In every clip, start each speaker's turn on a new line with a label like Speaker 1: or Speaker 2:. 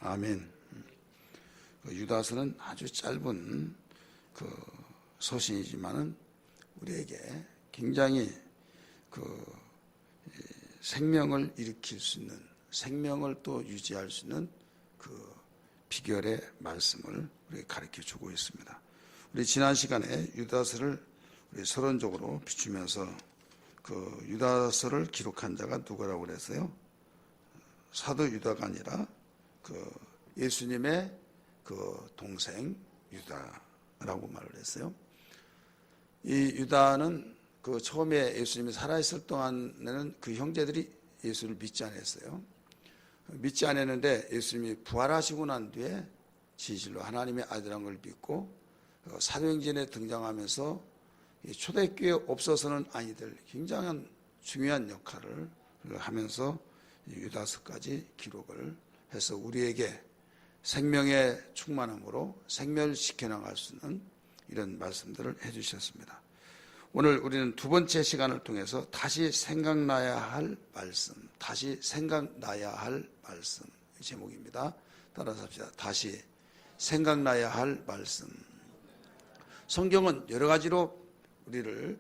Speaker 1: 아멘. 유다서는 아주 짧은 서신이지만은 우리에게 굉장히 생명을 일으킬 수 있는, 생명을 또 유지할 수 있는 비결의 말씀을 우리에게 가르쳐 주고 있습니다. 우리 지난 시간에 유다서를 우리 서론적으로 비추면서 유다서를 기록한 자가 누구라고 그랬어요? 사도 유다가 아니라 예수님의 동생 유다라고 말을 했어요. 이 유다는 처음에 예수님이 살아있을 동안에는 그 형제들이 예수를 믿지 않았어요. 믿지 않았는데 예수님이 부활하시고 난 뒤에 진실로 하나님의 아들이라는 걸 믿고 사도행전에 등장하면서 초대교회에 없어서는 아니될 굉장한 중요한 역할을 하면서 유다서까지 기록을 해서 우리에게 생명의 충만함으로 생명을 지켜나갈 수 있는 이런 말씀들을 해주셨습니다. 오늘 우리는 두 번째 시간을 통해서 다시 생각나야 할 말씀, 다시 생각나야 할 말씀 제목입니다. 따라서 합시다. 다시 생각나야 할 말씀. 성경은 여러 가지로 우리를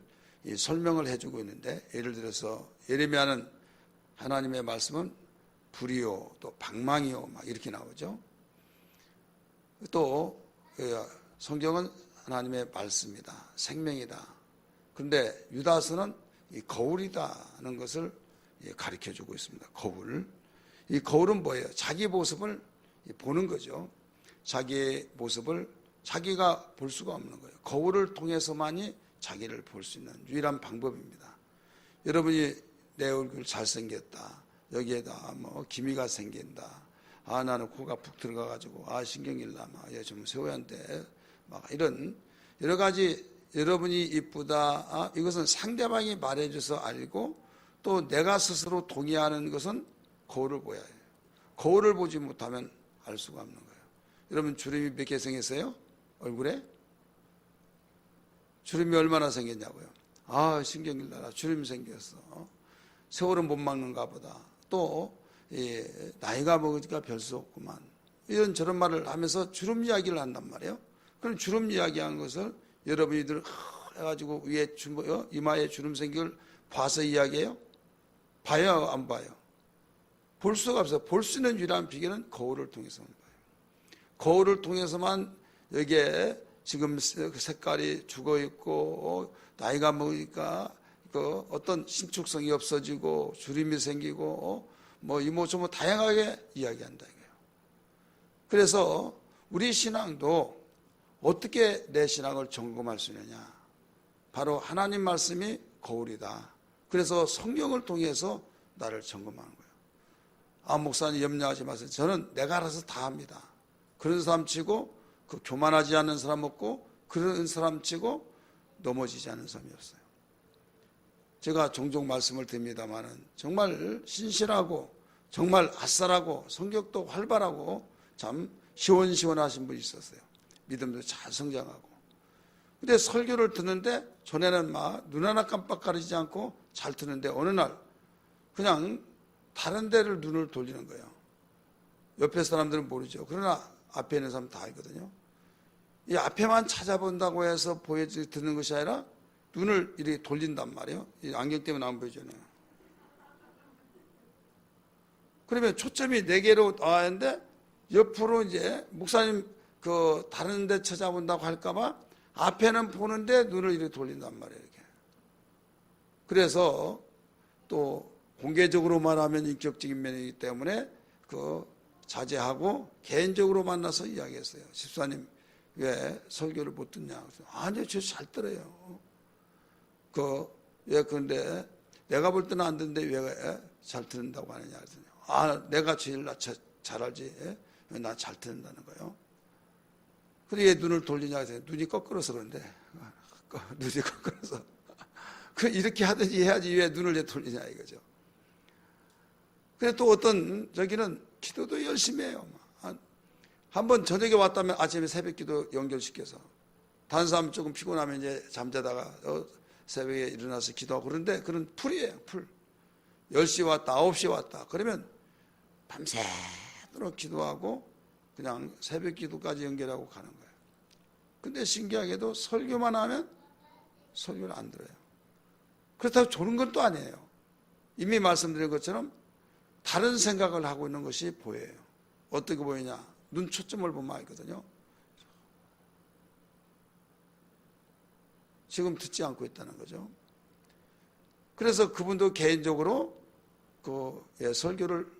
Speaker 1: 설명을 해주고 있는데, 예를 들어서 예레미야는 하나님의 말씀은 불이요 또 방망이요 막 이렇게 나오죠. 또 성경은 하나님의 말씀이다, 생명이다. 그런데 유다서는 이 거울이다는 것을 가르쳐주고 있습니다. 거울. 이 거울은 뭐예요? 자기 모습을 보는 거죠. 자기의 모습을 자기가 볼 수가 없는 거예요. 거울을 통해서만이 자기를 볼 수 있는 유일한 방법입니다. 여러분이 내 얼굴 잘생겼다, 여기에다 기미가 생긴다, 나는 코가 푹 들어가가지고 신경일나 좀 세워야 한대, 이런 여러 가지, 여러분이 이쁘다, 이것은 상대방이 말해줘서 알고, 또 내가 스스로 동의하는 것은 거울을 보아야 해요. 거울을 보지 못하면 알 수가 없는 거예요. 여러분 주름이 몇 개 생겼어요? 얼굴에? 주름이 얼마나 생겼냐고요? 신경일나라, 주름이 생겼어. 세월은 못 막는가 보다. 또 나이가 먹으니까 별 수 없구만. 이런 저런 말을 하면서 주름 이야기를 한단 말이에요. 그럼 주름 이야기한 것을 여러분이들 해가지고 위에 이마에 주름 생긴 걸 봐서 이야기해요? 봐요, 안 봐요? 볼 수가 없어요. 볼 수 있는 유일한 비결은 거울을 통해서만 봐요. 거울을 통해서만 여기에 지금 색깔이 죽어 있고 나이가 먹으니까 어떤 신축성이 없어지고 주름이 생기고 이모저모 다양하게 이야기한다 이거예요. 그래서 우리 신앙도 어떻게 내 신앙을 점검할 수 있느냐? 바로 하나님 말씀이 거울이다. 그래서 성경을 통해서 나를 점검하는 거예요. 목사님 염려하지 마세요. 저는 내가 알아서 다 합니다. 그런 사람 치고 교만하지 않는 사람 없고, 그런 사람 치고 넘어지지 않는 사람이 없어요. 제가 종종 말씀을 드립니다마는 정말 신실하고 정말 아싸라고 성격도 활발하고 참 시원시원하신 분이 있었어요. 믿음도 잘 성장하고. 근데 설교를 듣는데 전에는 눈 하나 깜빡거리지 않고 잘 듣는데 어느 날 그냥 다른 데를 눈을 돌리는 거예요. 옆에 사람들은 모르죠. 그러나 앞에 있는 사람은 다 알거든요. 이 앞에만 찾아본다고 해서 듣는 것이 아니라 눈을 이렇게 돌린단 말이에요. 이 안경 때문에 안 보이잖아요. 그러면 초점이 4개로 나왔는데 옆으로 이제 목사님 다른 데 찾아본다고 할까봐 앞에는 보는데 눈을 이렇게 돌린단 말이에요. 이렇게. 그래서 또 공개적으로 말하면 인격적인 면이기 때문에 자제하고 개인적으로 만나서 이야기했어요. 집사님 왜 설교를 못 듣냐? 아니요, 저 잘 들어요. 근데 내가 볼 때는 안 듣는데 왜 잘 듣는다고 하느냐? 내가 제일 잘 알지. 왜 나 잘 듣는다는 거예요? 근데 왜 눈을 돌리냐 해서 눈이 거꾸로서 그런데 눈이 거꾸로서 이렇게 하든지 해야지 왜 눈을 돌리냐 이거죠. 근데 또 어떤 저기는 기도도 열심히 해요. 한번 저녁에 왔다면 아침에 새벽 기도 연결시켜서, 다른 사람 조금 피곤하면 이제 잠자다가 새벽에 일어나서 기도하고, 그런데 그런 풀이에요. 풀. 10시 왔다 9시 왔다 그러면 밤새 손으로 기도하고 그냥 새벽 기도까지 연결하고 가는 거예요. 근데 신기하게도 설교만 하면 설교를 안 들어요. 그렇다고 좋은 건 또 아니에요. 이미 말씀드린 것처럼 다른 생각을 하고 있는 것이 보여요. 어떻게 보이냐? 눈 초점을 보면 알거든요. 지금 듣지 않고 있다는 거죠. 그래서 그분도 개인적으로 설교를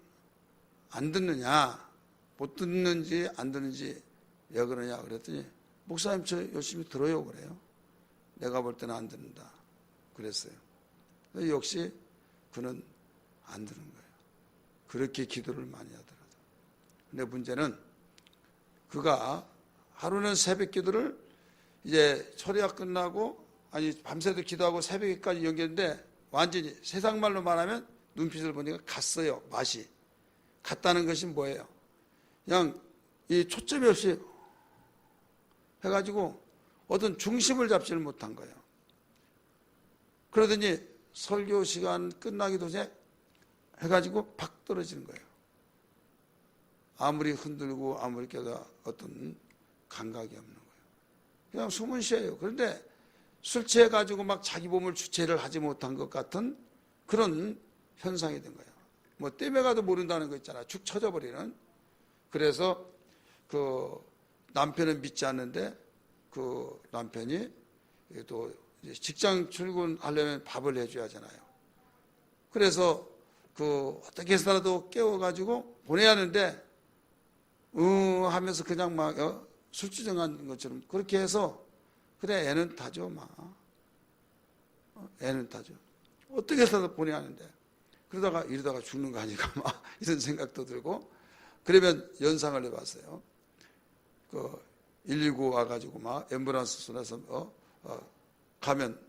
Speaker 1: 안 듣느냐, 못 듣는지 안 듣는지 왜 그러냐 그랬더니 목사님 저 열심히 들어요 그래요. 내가 볼 때는 안 듣는다 그랬어요. 역시 그는 안 듣는 거예요. 그렇게 기도를 많이 하더라도. 근데 문제는 그가 하루는 새벽 기도를 이제 철야가 끝나고 밤새도 기도하고 새벽에까지 연결했는데 완전히 세상 말로 말하면 눈빛을 보니까 갔어요. 맛이. 갔다는 것이 뭐예요? 그냥 이 초점이 없이 해가지고 어떤 중심을 잡지를 못한 거예요. 그러더니 설교 시간 끝나기도 전에 해가지고 팍 떨어지는 거예요. 아무리 흔들고 아무리 깨도 어떤 감각이 없는 거예요. 그냥 숨은 쉬어요. 그런데 술 취해가지고 막 자기 몸을 주체를 하지 못한 것 같은 그런 현상이 된 거예요. 뭐 땜에 가도 모른다는 거 있잖아요. 축 처져버리는. 그래서 그 남편은 믿지 않는데 그 남편이 또 직장 출근하려면 밥을 해줘야 하잖아요. 그래서 어떻게 해서라도 깨워가지고 보내야 하는데 하면서 그냥 막 술주정한 것처럼 그렇게 해서 그래 애는 타죠 막 애는 타죠. 어떻게 해서라도 보내야 하는데 이러다가 죽는 거 아닌가 막 이런 생각도 들고 그러면 연상을 해봤어요. 119 와가지고 막 앰뷸런스 손에서 가면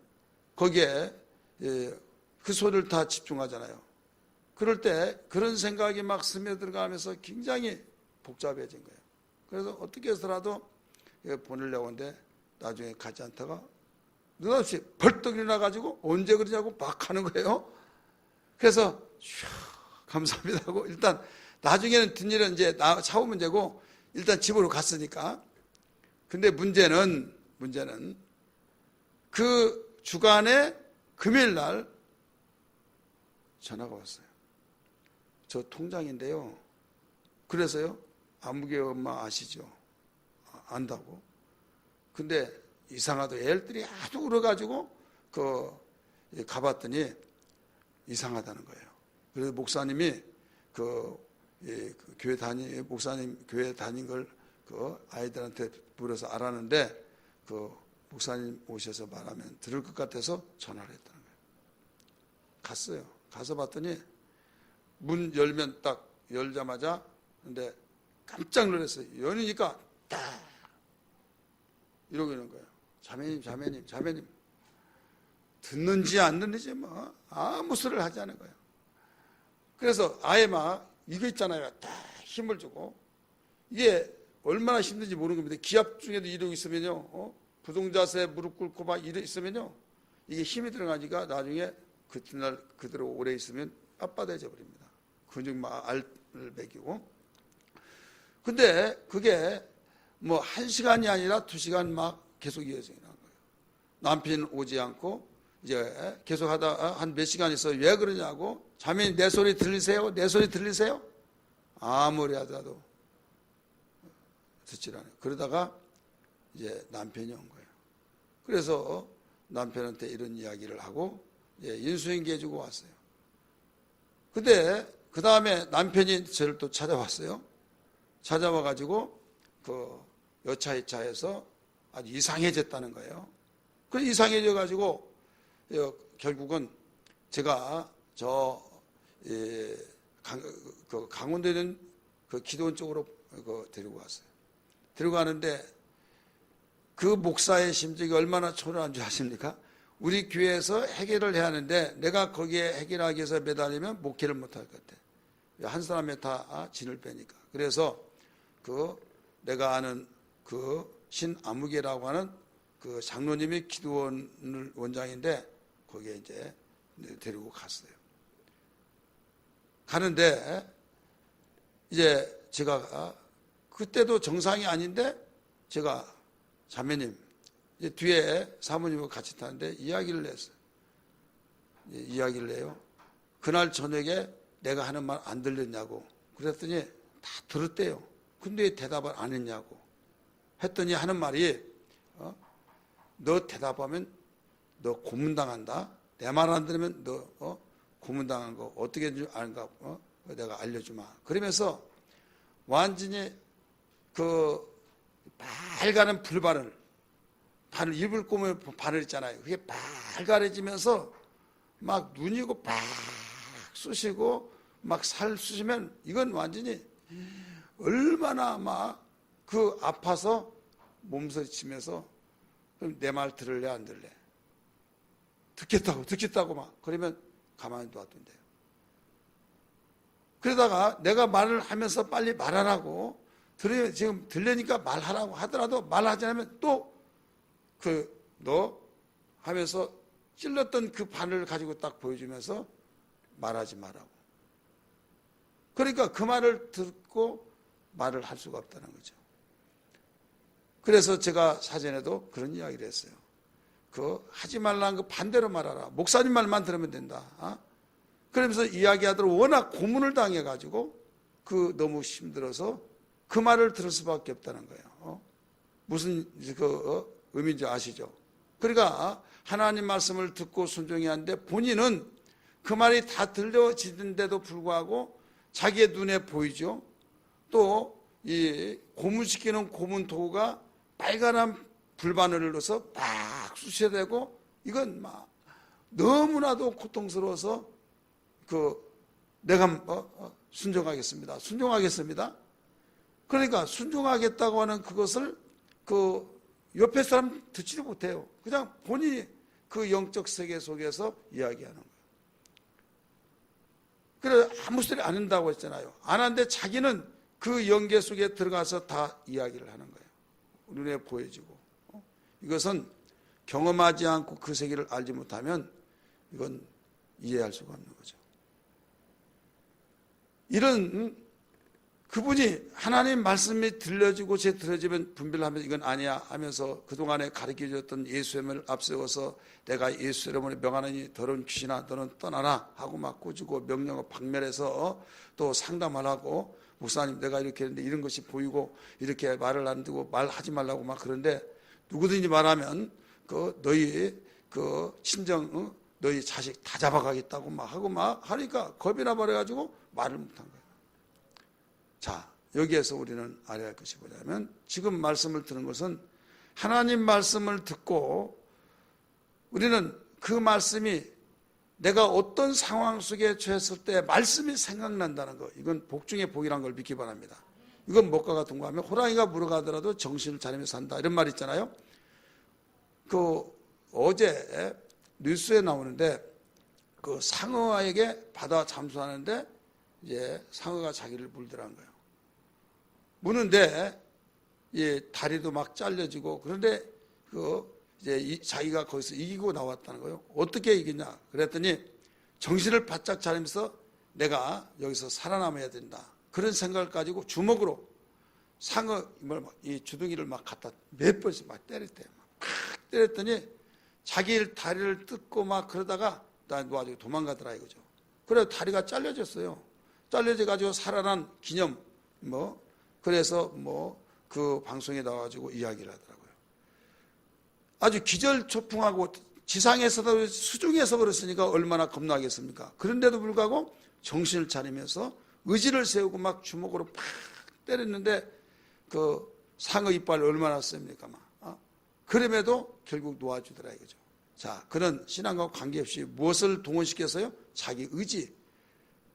Speaker 1: 거기에 그 소리를 다 집중하잖아요. 그럴 때 그런 생각이 막 스며들어가면서 굉장히 복잡해진 거예요. 그래서 어떻게 해서라도 보내려고 하는데 나중에 가지 않다가 느닷없이 벌떡 일어나가지고 언제 그러냐고 막 하는 거예요. 그래서 감사합니다 하고 일단 나중에는 뒷일은 이제 차오면 되고 일단 집으로 갔으니까. 근데 문제는 그 주간에 금요일 날 전화가 왔어요. 저 통장인데요. 그래서요. 아무개 엄마 아시죠? 안다고. 근데 이상하다. 애들이 하도 울어가지고 가봤더니 이상하다는 거예요. 그래서 목사님이 목사님 교회 다닌 걸 아이들한테 물어서 알았는데 목사님 오셔서 말하면 들을 것 같아서 전화를 했다는 거예요. 갔어요. 가서 봤더니 문 열면 딱 열자마자 근데 깜짝 놀랐어요. 열으니까 딱 이러고 있는 거예요. 자매님 듣는지 안 듣는지 뭐 아무 소리를 하지 않은 거예요. 그래서 아예 막 이거 있잖아요. 딱 힘을 주고 이게 얼마나 힘든지 모르는 겁니다. 기압 중에도 이러고 있으면요. 부동자세 무릎 꿇고 막 이러 있으면요. 이게 힘이 들어가니까 나중에 그날 그대로 오래 있으면 빳빳해져 버립니다. 근육 막 알을 배기고. 근데 그게 뭐 1시간이 아니라 2시간 막 계속 이어지는 거예요. 남편 오지 않고 이제 계속 하다 한 몇 시간 있어요. 왜 그러냐고. 자매님 내 소리 들리세요? 내 소리 들리세요? 아무리 하다도 듣질 않아요. 그러다가 이제 남편이 온 거예요. 그래서 남편한테 이런 이야기를 하고 인수인계 해주고 왔어요. 근데 그 다음에 남편이 저를 또 찾아왔어요. 찾아와가지고 여차 2차에서 아주 이상해졌다는 거예요. 그 이상해져가지고 결국은 제가 강원도에 있는 기도원 쪽으로 데리고 왔어요. 데리고 가는데 그 목사의 심정이 얼마나 초라한 줄 아십니까? 우리 교회에서 해결을 해야 하는데 내가 거기에 해결하기 위해서 매달리면 목회를 못할 것 같아. 한 사람에 다 진을 빼니까. 그래서 내가 아는 신아무개라고 하는 장로님이 기도원 원장인데 거기에 이제 데리고 갔어요. 가는데 이제 제가 그때도 정상이 아닌데 제가 자매님 이제 뒤에 사모님과 같이 타는데 이야기를 했어요. 이야기를 해요. 그날 저녁에 내가 하는 말 안 들렸냐고 그랬더니 다 들었대요. 근데 왜 대답을 안 했냐고 했더니 하는 말이 너 대답하면 너 고문당한다. 내 말 안 들으면 너 고문당한 거 어떻게 했는지 아는가 내가 알려주마. 그러면서 완전히 그 빨가는 불바늘 입을 꼬면 바늘 있잖아요. 그게 빨가래지면서 막 눈이고 막 쑤시고 막 살 쑤시면 이건 완전히 얼마나 막 그 아파서 몸서리치면서 내 말 들을래 안 들을래 듣겠다고 막 그러면 가만히 놔둔대요. 그러다가 내가 말을 하면서 빨리 말하라고 지금 들려니까 말하라고 하더라도 말하지 않으면 또 너 하면서 찔렀던 그 바늘을 가지고 딱 보여주면서 말하지 말라고. 그러니까 그 말을 듣고 말을 할 수가 없다는 거죠. 그래서 제가 사전에도 그런 이야기를 했어요. 하지 말라는 거 반대로 말하라. 목사님 말만 들으면 된다. 그러면서 이야기하도록 워낙 고문을 당해가지고 너무 힘들어서 그 말을 들을 수밖에 없다는 거예요. 무슨 의미인지 아시죠? 그러니까 하나님 말씀을 듣고 순종해야 하는데 본인은 그 말이 다 들려지는데도 불구하고 자기의 눈에 보이죠. 또 이 고문시키는 고문 도구가 빨간한 불바늘을 넣어서 막 쑤셔대고 이건 막 너무나도 고통스러워서 내가 순종하겠습니다. 그러니까 순종하겠다고 하는 그것을 옆에 사람 듣지도 못해요. 그냥 본인이 그 영적 세계 속에서 이야기하는 거예요. 그래 아무 소리 안 한다고 했잖아요. 안 하는데 자기는 그 영계 속에 들어가서 다 이야기를 하는 거예요. 눈에 보여지고. 이것은 경험하지 않고 그 세계를 알지 못하면 이건 이해할 수가 없는 거죠. 이런 그분이 하나님 말씀이 들려지고 들려지면 분별하면서 이건 아니야 하면서 그동안에 가르쳐줬던 예수님을 앞세워서 내가 예수 이름으로 명하느니 더러운 귀신아 너는 떠나라 하고 막 꾸짖고 명령을 박멸해서 또 상담하라고 목사님 내가 이렇게 했는데 이런 것이 보이고 이렇게 말을 안 듣고 말하지 말라고 막 그런데 누구든지 말하면 너희 친정 너희 자식 다 잡아가겠다고 막 하고 막 하니까 겁이 나버려가지고 말을 못한 거예요. 자, 여기에서 우리는 알아야 할 것이 뭐냐면 지금 말씀을 듣는 것은 하나님 말씀을 듣고 우리는 그 말씀이 내가 어떤 상황 속에 처했을 때 말씀이 생각난다는 거 이건 복 중에 복이라는 걸 믿기 바랍니다. 이건 뭐가 같은 거 하면 호랑이가 물어가더라도 정신을 차리며 산다 이런 말 있잖아요. 어제 뉴스에 나오는데 상어에게 바다 잠수하는데 이제 상어가 자기를 물더란 거예요. 무는데 다리도 막 잘려지고 그런데 이제 자기가 거기서 이기고 나왔다는 거예요. 어떻게 이기냐? 그랬더니 정신을 바짝 차리면서 내가 여기서 살아남아야 된다. 그런 생각을 가지고 주먹으로 상어 이 주둥이를 막 갖다 몇 번씩 막 때렸대요. 막 때렸더니 자기 다리를 뜯고 막 그러다가 놓아주고 도망가더라 이거죠. 그래서 다리가 잘려졌어요. 잘려져 가지고 살아난 기념 그래서 그 방송에 나와가지고 이야기를 하더라고요. 아주 기절초풍하고 지상에서도 수중에서 그랬으니까 얼마나 겁나겠습니까? 그런데도 불구하고 정신을 차리면서 의지를 세우고 막 주먹으로 팍 때렸는데 상어 이빨 얼마나 셉니까? 그럼에도 결국 놓아주더라 이거죠. 자, 그런 신앙과 관계없이 무엇을 동원시켜서요? 자기 의지.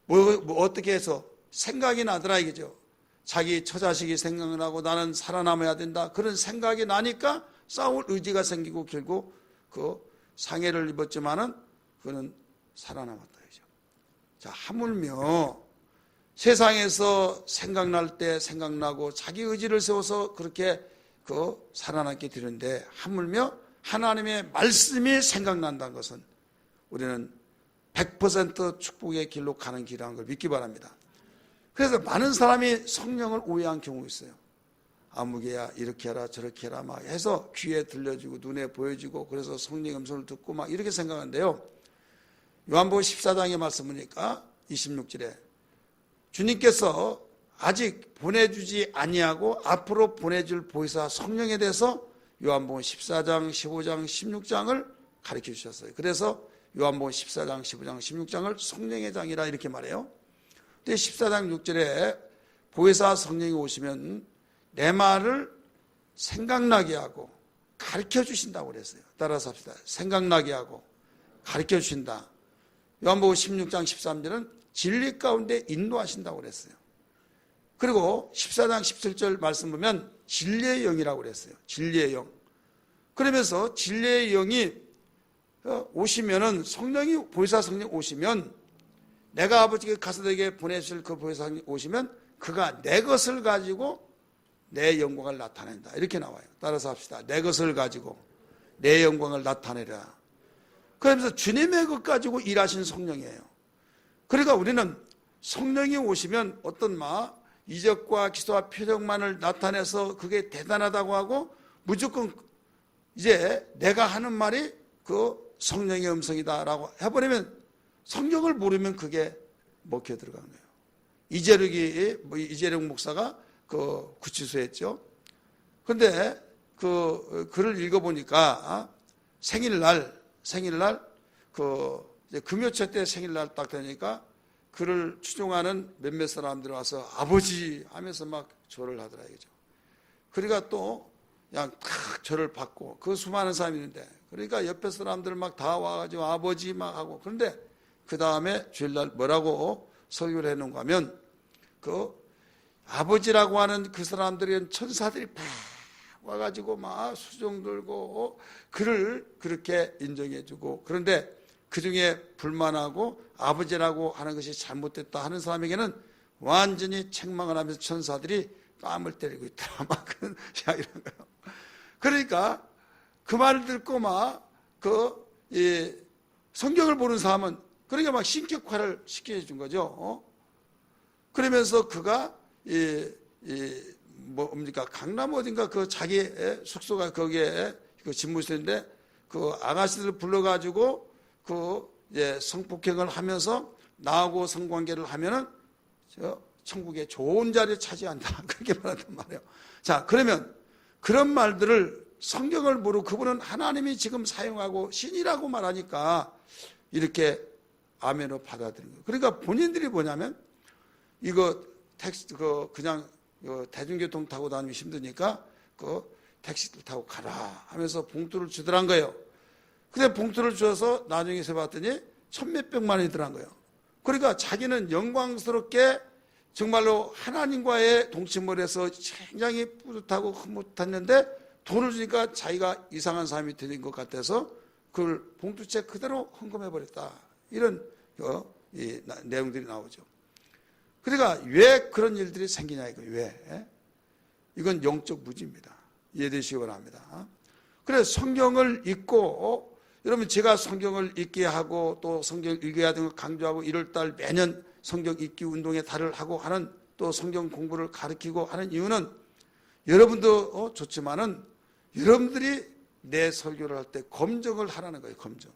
Speaker 1: 어떻게 해서 생각이 나더라 이거죠. 자기 처자식이 생각나고 나는 살아남아야 된다. 그런 생각이 나니까 싸울 의지가 생기고 결국 상해를 입었지만은 그는 살아남았다. 이죠. 자, 하물며 세상에서 생각날 때 생각나고 자기 의지를 세워서 그렇게 살아남게 되는데 하물며 하나님의 말씀이 생각난다는 것은 우리는 100% 축복의 길로 가는 길이라는 걸 믿기 바랍니다. 그래서 많은 사람이 성령을 오해한 경우가 있어요. 아무개야 이렇게 해라 저렇게 해라 막 해서 귀에 들려주고 눈에 보여지고 그래서 성령의 음성을 듣고 막 이렇게 생각하는데요. 요한복음 14장의 말씀 보니까 26절에 주님께서 아직 보내주지 아니하고 앞으로 보내줄 보혜사 성령에 대해서 요한복음 14장, 15장, 16장을 가르쳐 주셨어요. 그래서 요한복음 14장, 15장, 16장을 성령의 장이라 이렇게 말해요. 근데 14장 6절에 보혜사 성령이 오시면 내 말을 생각나게 하고 가르쳐 주신다고 그랬어요. 따라서 합시다. 생각나게 하고 가르쳐 주신다. 요한복음 16장 13절은 진리 가운데 인도하신다고 그랬어요. 그리고 14장 17절 말씀 보면 진리의 영이라고 그랬어요. 진리의 영. 그러면서 진리의 영이 오시면은 성령이 보혜사 성령 오시면 내가 아버지께 가서에게 보내실 그 보혜사 성령이 오시면 그가 내 것을 가지고 내 영광을 나타낸다. 이렇게 나와요. 따라서 합시다. 내 것을 가지고 내 영광을 나타내라. 그러면서 주님의 것 가지고 일하신 성령이에요. 그러니까 우리는 성령이 오시면 어떤 이적과 기도와 표적만을 나타내서 그게 대단하다고 하고 무조건 이제 내가 하는 말이 그 성령의 음성이다라고 해버리면 성경을 모르면 그게 먹혀 들어간 거예요. 이재력 목사가 그 구치소에 했죠. 그런데 그 글을 읽어보니까 생일날 이제 금요철 때 생일날 딱 되니까 그를 추종하는 몇몇 사람들이 와서 아버지 하면서 막 절을 하더라 이거죠. 그러니까 또 그냥 탁 절을 받고 그 수많은 사람이 있는데 그러니까 옆에 사람들 막 다 와가지고 아버지 막 하고 그런데 그 다음에 주일날 뭐라고 설교를 해놓은가 하면 그 아버지라고 하는 그 사람들은 천사들이 막 와가지고 막 수종 들고 그를 그렇게 인정해주고 그런데 그 중에 불만하고 아버지라고 하는 것이 잘못됐다 하는 사람에게는 완전히 책망을 하면서 천사들이 뺨을 때리고 있더라. 막 그런 이야기를 한 거예요. 그러니까 그 말을 듣고 성경을 보는 사람은 그러니까 막 신격화를 시켜준 거죠. 그러면서 그가 뭡니까 강남 어딘가 그 자기 숙소가 거기에 그 집무실인데 그 아가씨들 불러가지고 그 성폭행을 하면서 나하고 성관계를 하면은 천국에 좋은 자리를 차지한다 그렇게 말한단 말이에요. 자 그러면 그런 말들을 성경을 모르고 그분은 하나님이 지금 사용하고 신이라고 말하니까 이렇게 아멘으로 받아들인 거예요. 그러니까 본인들이 뭐냐면 이거 택시 그냥 대중교통 타고 다니기 힘드니까 그 택시를 타고 가라 하면서 봉투를 주더란 거예요. 근데 봉투를 줘서 나중에 세봤더니 천몇백만 원이 들어간 거예요. 그러니까 자기는 영광스럽게 정말로 하나님과의 동침을 해서 굉장히 뿌듯하고 흐뭇했는데 돈을 주니까 자기가 이상한 사람이 되는 것 같아서 그걸 봉투채 그대로 헌금해버렸다. 이런 내용들이 나오죠. 그러니까 왜 그런 일들이 생기냐 이거예요. 왜? 이건 영적 무지입니다. 이해되시기 바랍니다. 그래서 성경을 읽고 여러분 제가 성경을 읽게 하고 또 성경 읽어야 되는 걸 강조하고 1월달 매년 성경 읽기 운동에 달을 하고 하는 또 성경 공부를 가르치고 하는 이유는 여러분도 좋지만은 여러분들이 내 설교를 할 때 검증을 하라는 거예요. 검증.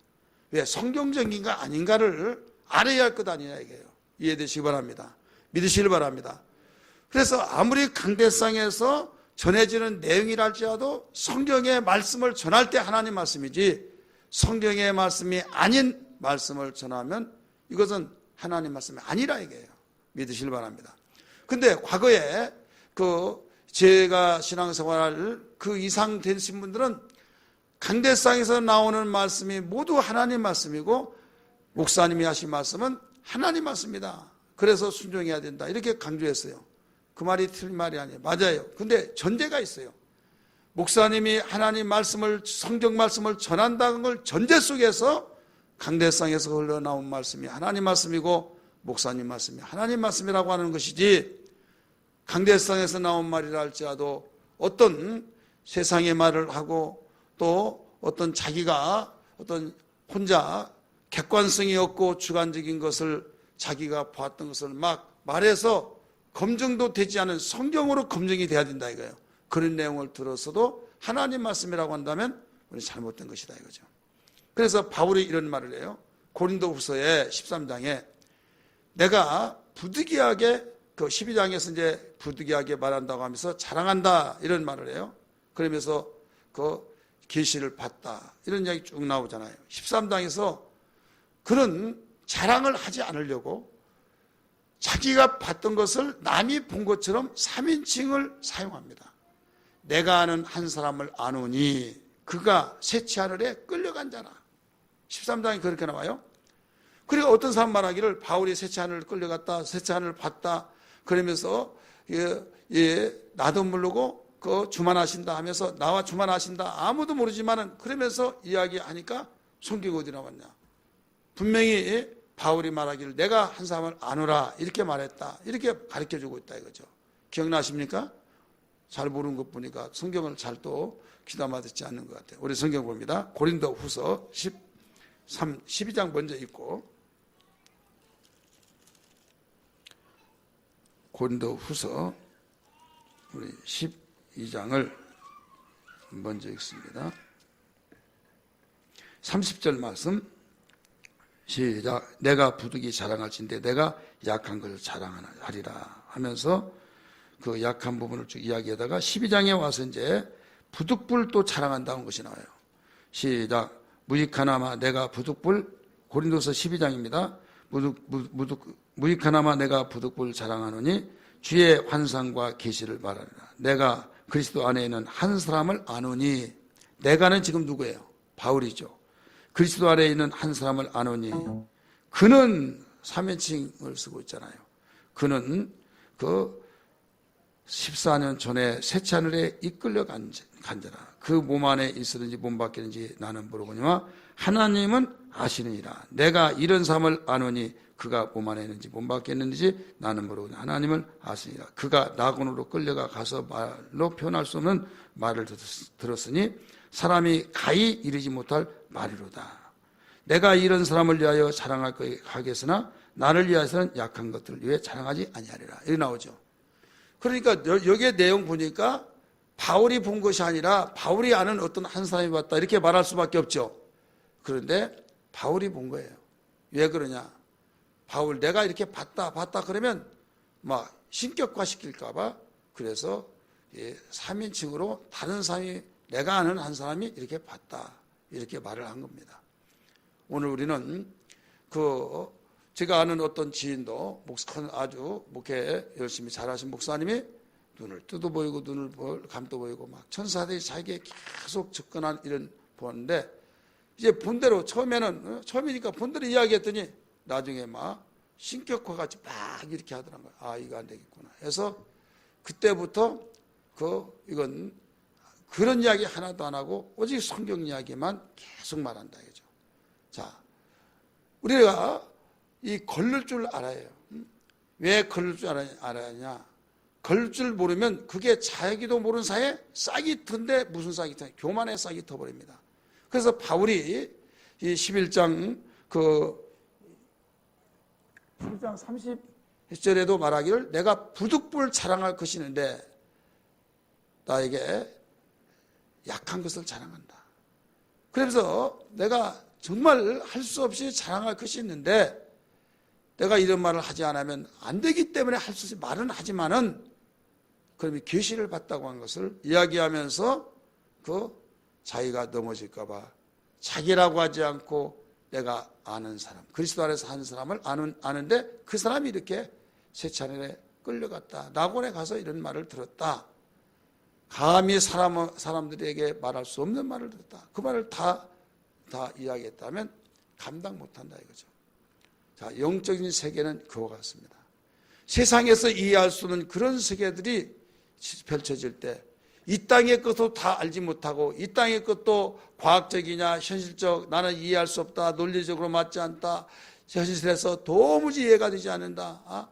Speaker 1: 왜? 성경적인가 아닌가를 알아야 할 것 아니냐 이게요. 이해되시기 바랍니다. 믿으시길 바랍니다. 그래서 아무리 강대상에서 전해지는 내용이라 할지라도 성경의 말씀을 전할 때 하나님 말씀이지 성경의 말씀이 아닌 말씀을 전하면 이것은 하나님 말씀이 아니라 이게요. 믿으시길 바랍니다. 근데 과거에 제가 신앙생활을 그 이상 되신 분들은 강대상에서 나오는 말씀이 모두 하나님 말씀이고 목사님이 하신 말씀은 하나님 말씀이다. 그래서 순종해야 된다. 이렇게 강조했어요. 그 말이 틀린 말이 아니에요. 맞아요. 근데 전제가 있어요. 목사님이 하나님 말씀을 성경 말씀을 전한다는 걸 전제 속에서 강대상에서 흘러나온 말씀이 하나님 말씀이고 목사님 말씀이 하나님 말씀이라고 하는 것이지 강대상에서 나온 말이라 할지라도 어떤 세상의 말을 하고 또 어떤 자기가 어떤 혼자 객관성이 없고 주관적인 것을 자기가 보았던 것을 막 말해서 검증도 되지 않은 성경으로 검증이 돼야 된다 이거예요. 그런 내용을 들었어도 하나님 말씀이라고 한다면 우리 잘못된 것이다 이거죠. 그래서 바울이 이런 말을 해요. 고린도후서의 13장에 내가 부득이하게 그 12장에서 이제 부득이하게 말한다고 하면서 자랑한다 이런 말을 해요. 그러면서 그 계시를 받다 이런 이야기 쭉 나오잖아요. 13장에서 그런 자랑을 하지 않으려고 자기가 봤던 것을 남이 본 것처럼 3인칭을 사용합니다. 내가 아는 한 사람을 아노니 그가 셋째 하늘에 끌려간 자라. 13장에 그렇게 나와요. 그리고 어떤 사람 말하기를 바울이 셋째 하늘을 끌려갔다, 셋째 하늘을 봤다 그러면서 나도 모르고 그 주만하신다 하면서 나와 주만하신다 아무도 모르지만은 그러면서 이야기하니까 성경이 어디 나왔냐. 분명히 바울이 말하기를 내가 한 사람을 아노라 이렇게 말했다. 이렇게 가르쳐주고 있다 이거죠. 기억나십니까? 잘 모르는 것 보니까 성경을 잘 또 귀담아 듣지 않는 것 같아요. 우리 성경 봅니다. 고린도후서 12장 먼저 읽고 고린도후서 우리 12장을 먼저 읽습니다. 30절 말씀 시작. 내가 부득이 자랑할진대 내가 약한 걸 자랑하리라 하면서 그 약한 부분을 쭉 이야기하다가 12장에 와서 이제 부득불 또 자랑한다는 것이 나와요. 시작. 무익하나마 내가 부득불 고린도서 12장입니다. 무익하나마 내가 부득불 자랑하노니 주의 환상과 계시를 말하리라. 내가 그리스도 안에 있는 한 사람을 아노니 내가는 지금 누구예요? 바울이죠. 그리스도 안에 있는 한 사람을 아노니 그는 3인칭을 쓰고 있잖아요. 그는 그 14년 전에 셋째 하늘에 이끌려 간 자라. 그 몸 안에 있었는지 몸 밖이는지 나는 모르거니와 하나님은 아시느니라. 내가 이런 사람을 아노니 그가 몸 안에 있는지 몸 밖에 있는지 나는 모르거니 하나님을 아시느니라. 그가 낙원으로 끌려가 가서 말로 표현할 수 없는 말을 들었으니 사람이 가히 이르지 못할 말이로다. 내가 이런 사람을 위하여 자랑하겠으나 나를 위하여서는 약한 것들을 위해 자랑하지 아니하리라. 이렇게 나오죠. 그러니까 여기에 내용 보니까 바울이 본 것이 아니라 바울이 아는 어떤 한 사람이 봤다 이렇게 말할 수밖에 없죠. 그런데 바울이 본 거예요. 왜 그러냐. 바울 내가 이렇게 봤다 그러면 막 신격화 시킬까 봐 그래서 3인칭으로 다른 사람이 내가 아는 한 사람이 이렇게 봤다 이렇게 말을 한 겁니다. 오늘 우리는 제가 아는 어떤 지인도 아주 목회 열심히 잘하신 목사님이 눈을 뜨도 보이고 눈을 감도 보이고 막 천사들이 자기에게 계속 접근한 이런 보는데 이제 본대로 처음이니까 본대로 이야기했더니 나중에 막 신격화 같이 막 이렇게 하더란 거예요. 아 이거 안 되겠구나 해서 그때부터 이건 그런 이야기 하나도 안 하고 오직 성경 이야기만 계속 말한다 이거죠. 자, 우리가 이 걸릴 줄 알아요. 왜 걸릴 줄 알아야 걸릴 줄 모르면 그게 자기도 모르는 사이에 싹이 튼데 무슨 싹이 튼 교만의 싹이 터버립니다. 그래서 바울이 이 11장 30절에도 말하기를 내가 부득불 자랑할 것이 있는데 나에게 약한 것을 자랑한다. 그래서 내가 정말 할 수 없이 자랑할 것이 있는데 내가 이런 말을 하지 않으면 안 되기 때문에 할 수 없이 말은 하지만은 그러면 계시를 받다고 한 것을 이야기하면서 자기가 넘어질까 봐 자기라고 하지 않고 내가 아는 사람 그리스도 안에서 한 사람을 아는데 그 사람이 이렇게 셋째 하늘에 끌려갔다. 낙원에 가서 이런 말을 들었다. 감히 사람들에게 말할 수 없는 말을 들었다. 그 말을 다 이야기했다면 감당 못한다 이거죠. 자, 영적인 세계는 그와 같습니다. 세상에서 이해할 수 없는 그런 세계들이 펼쳐질 때 이 땅의 것도 다 알지 못하고 이 땅의 것도 과학적이냐 현실적 나는 이해할 수 없다 논리적으로 맞지 않다 현실에서 도무지 이해가 되지 않는다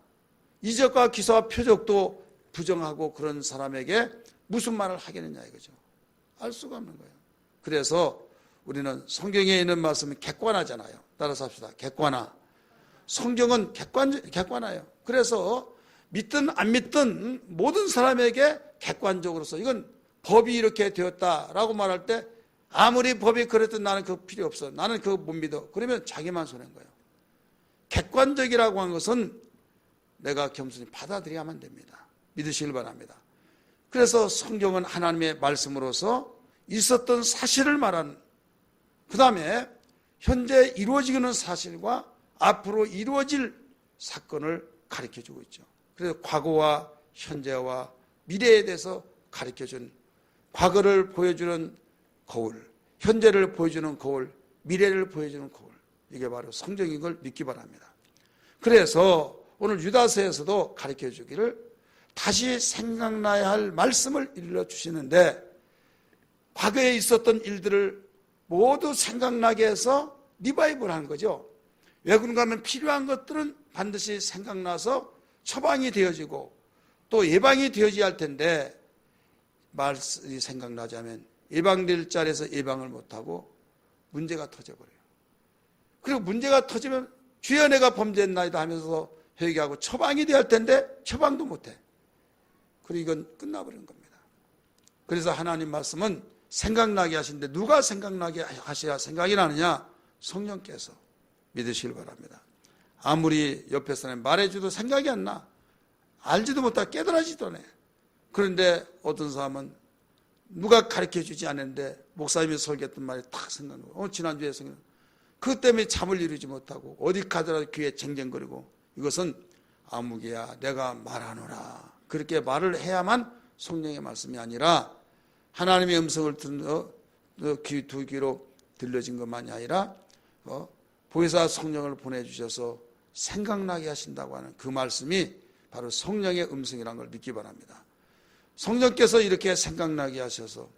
Speaker 1: 이적과 기사와 표적도 부정하고 그런 사람에게 무슨 말을 하겠느냐 이거죠. 알 수가 없는 거예요. 그래서 우리는 성경에 있는 말씀은 객관하잖아요. 따라서 합시다. 객관화. 성경은 객관화예요. 그래서 믿든 안 믿든 모든 사람에게 객관적으로서 이건 법이 이렇게 되었다라고 말할 때 아무리 법이 그랬든 나는 그거 필요 없어. 나는 그거 못 믿어. 그러면 자기만 손해인 거예요. 객관적이라고 하는 것은 내가 겸손히 받아들여야만 됩니다. 믿으시길 바랍니다. 그래서 성경은 하나님의 말씀으로서 있었던 사실을 말하는, 그 다음에 현재 이루어지는 사실과 앞으로 이루어질 사건을 가르쳐주고 있죠. 그래서 과거와 현재와 미래에 대해서 가르쳐준, 과거를 보여주는 거울, 현재를 보여주는 거울, 미래를 보여주는 거울, 이게 바로 성경인 걸 믿기 바랍니다. 그래서 오늘 유다서에서도 가르쳐주기를 다시 생각나야 할 말씀을 일러주시는데, 과거에 있었던 일들을 모두 생각나게 해서 리바이벌 하는 거죠. 왜 그런가 하면 필요한 것들은 반드시 생각나서 처방이 되어지고 또 예방이 되어져야 할 텐데, 말씀이 생각나자면 예방될 자리에서 예방을 못하고 문제가 터져버려요. 그리고 문제가 터지면 주여 내가 범죄했나이다 하면서 회개하고 처방이 돼야 할 텐데 처방도 못해. 그리고 이건 끝나버리는 겁니다. 그래서 하나님 말씀은 생각나게 하시는데, 누가 생각나게 하셔야 생각이 나느냐? 성령께서. 믿으시길 바랍니다. 아무리 옆에 사람이 말해줘도 생각이 안 나. 알지도 못하고 깨달아지도 않아. 그런데 어떤 사람은 누가 가르쳐주지 않았는데 목사님이 설교했던 말이 딱 생각나고, 지난주에 생각, 그것 때문에 잠을 이루지 못하고 어디 가더라도 귀에 쟁쟁거리고, 이것은 아무개야 내가 말하노라, 그렇게 말을 해야만 성령의 말씀이 아니라 하나님의 음성을 두 귀로 들려진 것만이 아니라 보혜사 성령을 보내주셔서 생각나게 하신다고 하는 그 말씀이 바로 성령의 음성이라는 걸 믿기 바랍니다. 성령께서 이렇게 생각나게 하셔서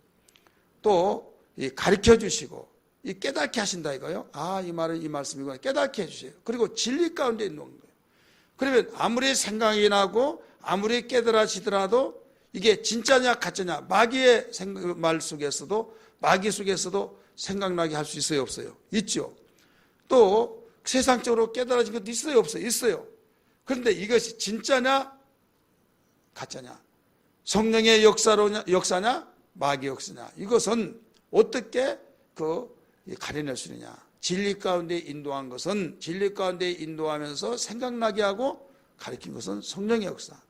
Speaker 1: 또 가르쳐 주시고 이 깨닫게 하신다 이거요. 아, 이 말은 이 말씀이구나 깨닫게 해주세요. 그리고 진리 가운데 있는 거예요. 그러면 아무리 생각이 나고 아무리 깨달아지더라도 이게 진짜냐 가짜냐, 마귀의 말 속에서도, 마귀 속에서도 생각나게 할 수 있어요 없어요? 있죠. 또 세상적으로 깨달아진 것도 있어요 없어요? 있어요. 그런데 이것이 진짜냐 가짜냐, 성령의 역사냐 마귀의 역사냐, 이것은 어떻게 가려낼 수 있느냐. 진리 가운데 인도한 것은, 진리 가운데 인도하면서 생각나게 하고 가르친 것은 성령의 역사,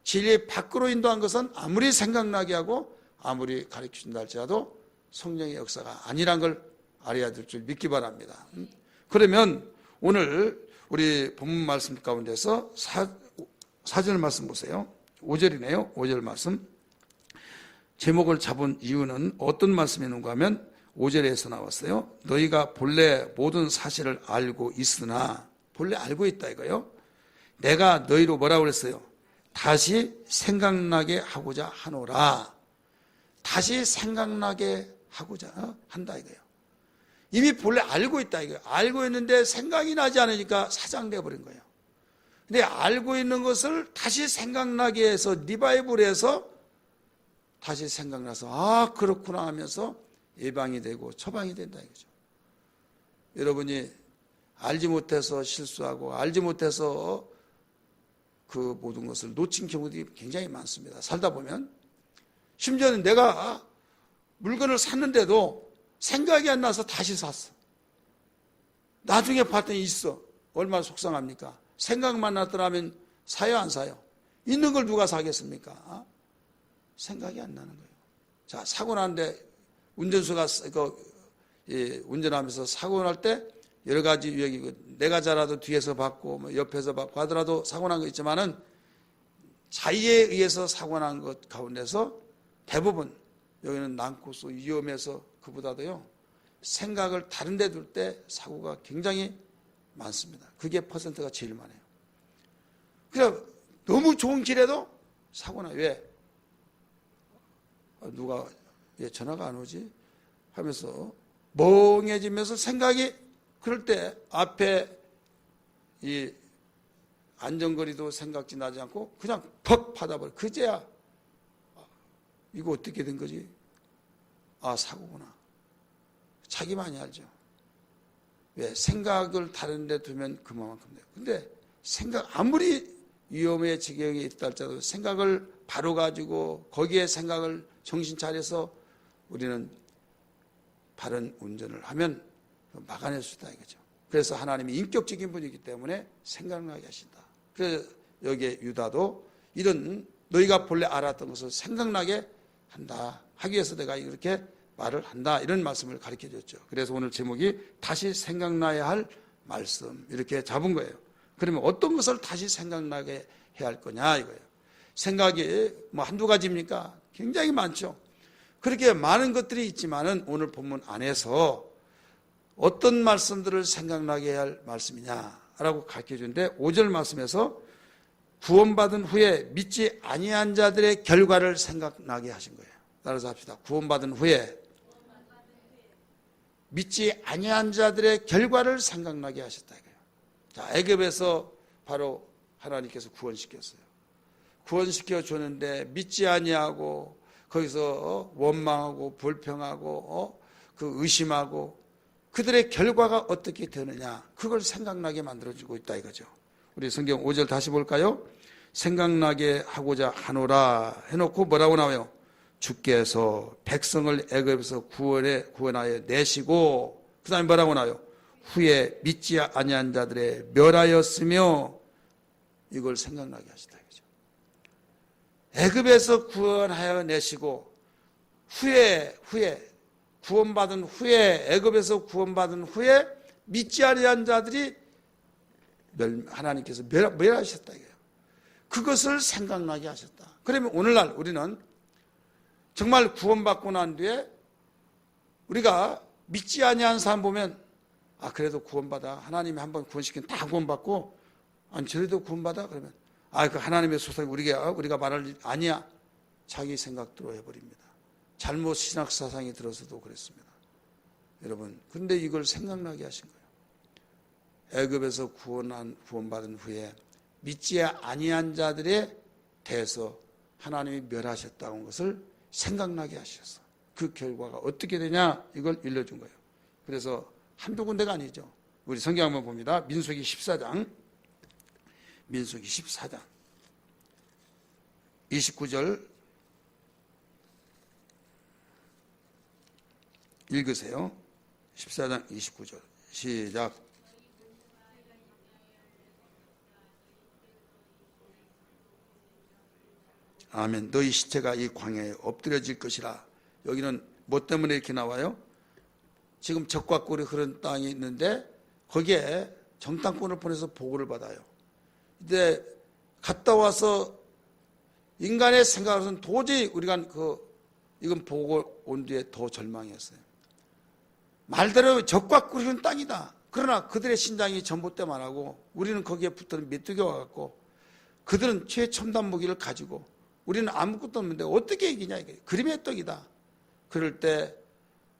Speaker 1: 진리 밖으로 인도한 것은 아무리 생각나게 하고 아무리 가르친다 할지라도 성령의 역사가 아니란 걸 알아야 될 줄 믿기 바랍니다. 그러면 오늘 우리 본문 말씀 가운데서 4절 말씀 보세요. 5절이네요. 5절 말씀. 제목을 잡은 이유는 어떤 말씀이 있는가 하면 5절에서 나왔어요. 너희가 본래 모든 사실을 알고 있으나, 본래 알고 있다 이거요. 내가 너희로 뭐라고 그랬어요? 다시 생각나게 하고자 하노라. 다시 생각나게 하고자 한다 이거예요. 이미 본래 알고 있다 이거예요. 알고 있는데 생각이 나지 않으니까 사장돼 버린 거예요. 근데 알고 있는 것을 다시 생각나게 해서 리바이벌해서 다시 생각나서 아 그렇구나 하면서 예방이 되고 처방이 된다 이거죠. 여러분이 알지 못해서 실수하고 알지 못해서 그 모든 것을 놓친 경우들이 굉장히 많습니다. 살다 보면 심지어는 내가 물건을 샀는데도 생각이 안 나서 다시 샀어. 나중에 봤더니 있어. 얼마나 속상합니까? 생각만 났더라면 사요 안 사요? 있는 걸 누가 사겠습니까? 생각이 안 나는 거예요. 자, 사고 나는데 운전수가 운전하면서 사고 날 때 여러 가지 유형이고, 내가 잘라도 뒤에서 받고 뭐 옆에서 받고 하더라도 사고 난 거 있지만은 자의에 의해서 사고 난 것 가운데서 대부분 여기는 난코스 위험해서 그보다도요 생각을 다른 데 둘 때 사고가 굉장히 많습니다. 그게 퍼센트가 제일 많아요. 그래 너무 좋은 길에도 사고 나요. 왜? 누가 왜 전화가 안 오지? 하면서 멍해지면서 생각이, 그럴 때 앞에 이 안전거리도 생각지 나지 않고 그냥 퍽 받아버려. 그제야 이거 어떻게 된 거지? 아 사고구나. 자기만이 알죠. 왜? 생각을 다른 데 두면 그만큼 돼요. 근데 생각 아무리 위험의 지경에 있다 할지라도 생각을 바로 가지고 거기에 생각을 정신 차려서 우리는 바른 운전을 하면 막아낼 수 있다 이거죠. 그래서 하나님이 인격적인 분이기 때문에 생각나게 하신다. 그래서 여기에 유다도 이런 너희가 본래 알았던 것을 생각나게 한다 하기 위해서 내가 이렇게 말을 한다 이런 말씀을 가르쳐 줬죠. 그래서 오늘 제목이 다시 생각나야 할 말씀 이렇게 잡은 거예요. 그러면 어떤 것을 다시 생각나게 해야 할 거냐 이거예요. 생각이 뭐 한두 가지입니까? 굉장히 많죠. 그렇게 많은 것들이 있지만은 오늘 본문 안에서 어떤 말씀들을 생각나게 해야 할 말씀이냐라고 가르쳐 주는데 5절 말씀에서 구원받은 후에 믿지 아니한 자들의 결과를 생각나게 하신 거예요. 따라서 합시다. 구원받은 후에 믿지 아니한 자들의 결과를 생각나게 하셨다 이거예요. 자, 애굽에서 바로 하나님께서 구원시켰어요. 구원시켜 줬는데 믿지 아니하고 거기서 원망하고 불평하고 그 의심하고 그들의 결과가 어떻게 되느냐 그걸 생각나게 만들어주고 있다 이거죠. 우리 성경 5절 다시 볼까요? 생각나게 하고자 하노라 해놓고 뭐라고 나와요? 주께서 백성을 애굽에서 구원하여 내시고 그 다음에 뭐라고 나와요? 후에 믿지 아니한 자들의 멸하였으며 이걸 생각나게 하시다 이거죠. 애굽에서 구원하여 내시고 후에 구원받은 후에 애굽에서 구원받은 후에 믿지 아니한 자들이 하나님께서 멸하셨다 이거예요. 그것을 생각나게 하셨다. 그러면 오늘날 우리는 정말 구원받고 난 뒤에 우리가 믿지 아니한 사람 보면 아 그래도 구원받아 하나님이 한번 구원시키면 다 구원받고 아니 저래도 구원받아 그러면 아 그 하나님의 소속이 우리가 말할 일 아니야 자기 생각대로 해버립니다. 잘못 신학 사상이 들어서도 그랬습니다. 여러분 근데 이걸 생각나게 하신 거예요. 애굽에서 구원받은 후에 믿지 아니한 자들에 대해서 하나님이 멸하셨다는 것을 생각나게 하셔서 그 결과가 어떻게 되냐 이걸 일러준 거예요. 그래서 한두 군데가 아니죠. 우리 성경 한번 봅니다. 민수기 14장 29절 읽으세요. 14장 29절 시작. 아멘. 너희 시체가 이 광야에 엎드려질 것이라. 여기는 뭐 때문에 이렇게 나와요? 지금 적과 꿀이 흐른 땅이 있는데 거기에 정탐꾼을 보내서 보고를 받아요. 근데 갔다 와서 인간의 생각으로는 도저히 우리가 이건 보고 온 뒤에 더 절망했어요. 말대로 적과 꿀이 흐른 땅이다. 그러나 그들의 신장이 전봇대만 하고 우리는 거기에 붙는 메뚜기와 같고 그들은 최첨단 무기를 가지고 우리는 아무것도 없는데 어떻게 이기냐 이게 그림의 떡이다. 그럴 때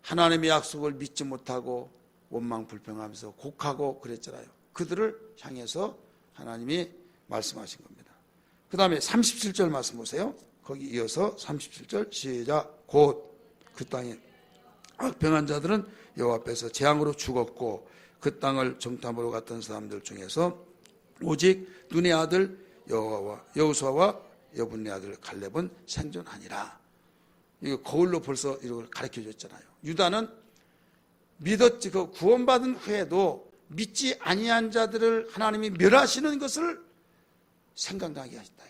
Speaker 1: 하나님의 약속을 믿지 못하고 원망 불평하면서 곡하고 그랬잖아요. 그들을 향해서 하나님이 말씀하신 겁니다. 그 다음에 37절 말씀 보세요. 거기 이어서 37절 시작. 곧 그 땅에 악평한 자들은 여호와 앞에서 재앙으로 죽었고 그 땅을 정탐으로 갔던 사람들 중에서 오직 눈의 아들 여호수아와 여분의 아들 갈렙은 생존하니라. 이거 거울로 벌써 이걸 가르쳐 줬잖아요. 유다는 믿었지 그 구원받은 후에도 믿지 아니한 자들을 하나님이 멸하시는 것을 생각나게 하신다.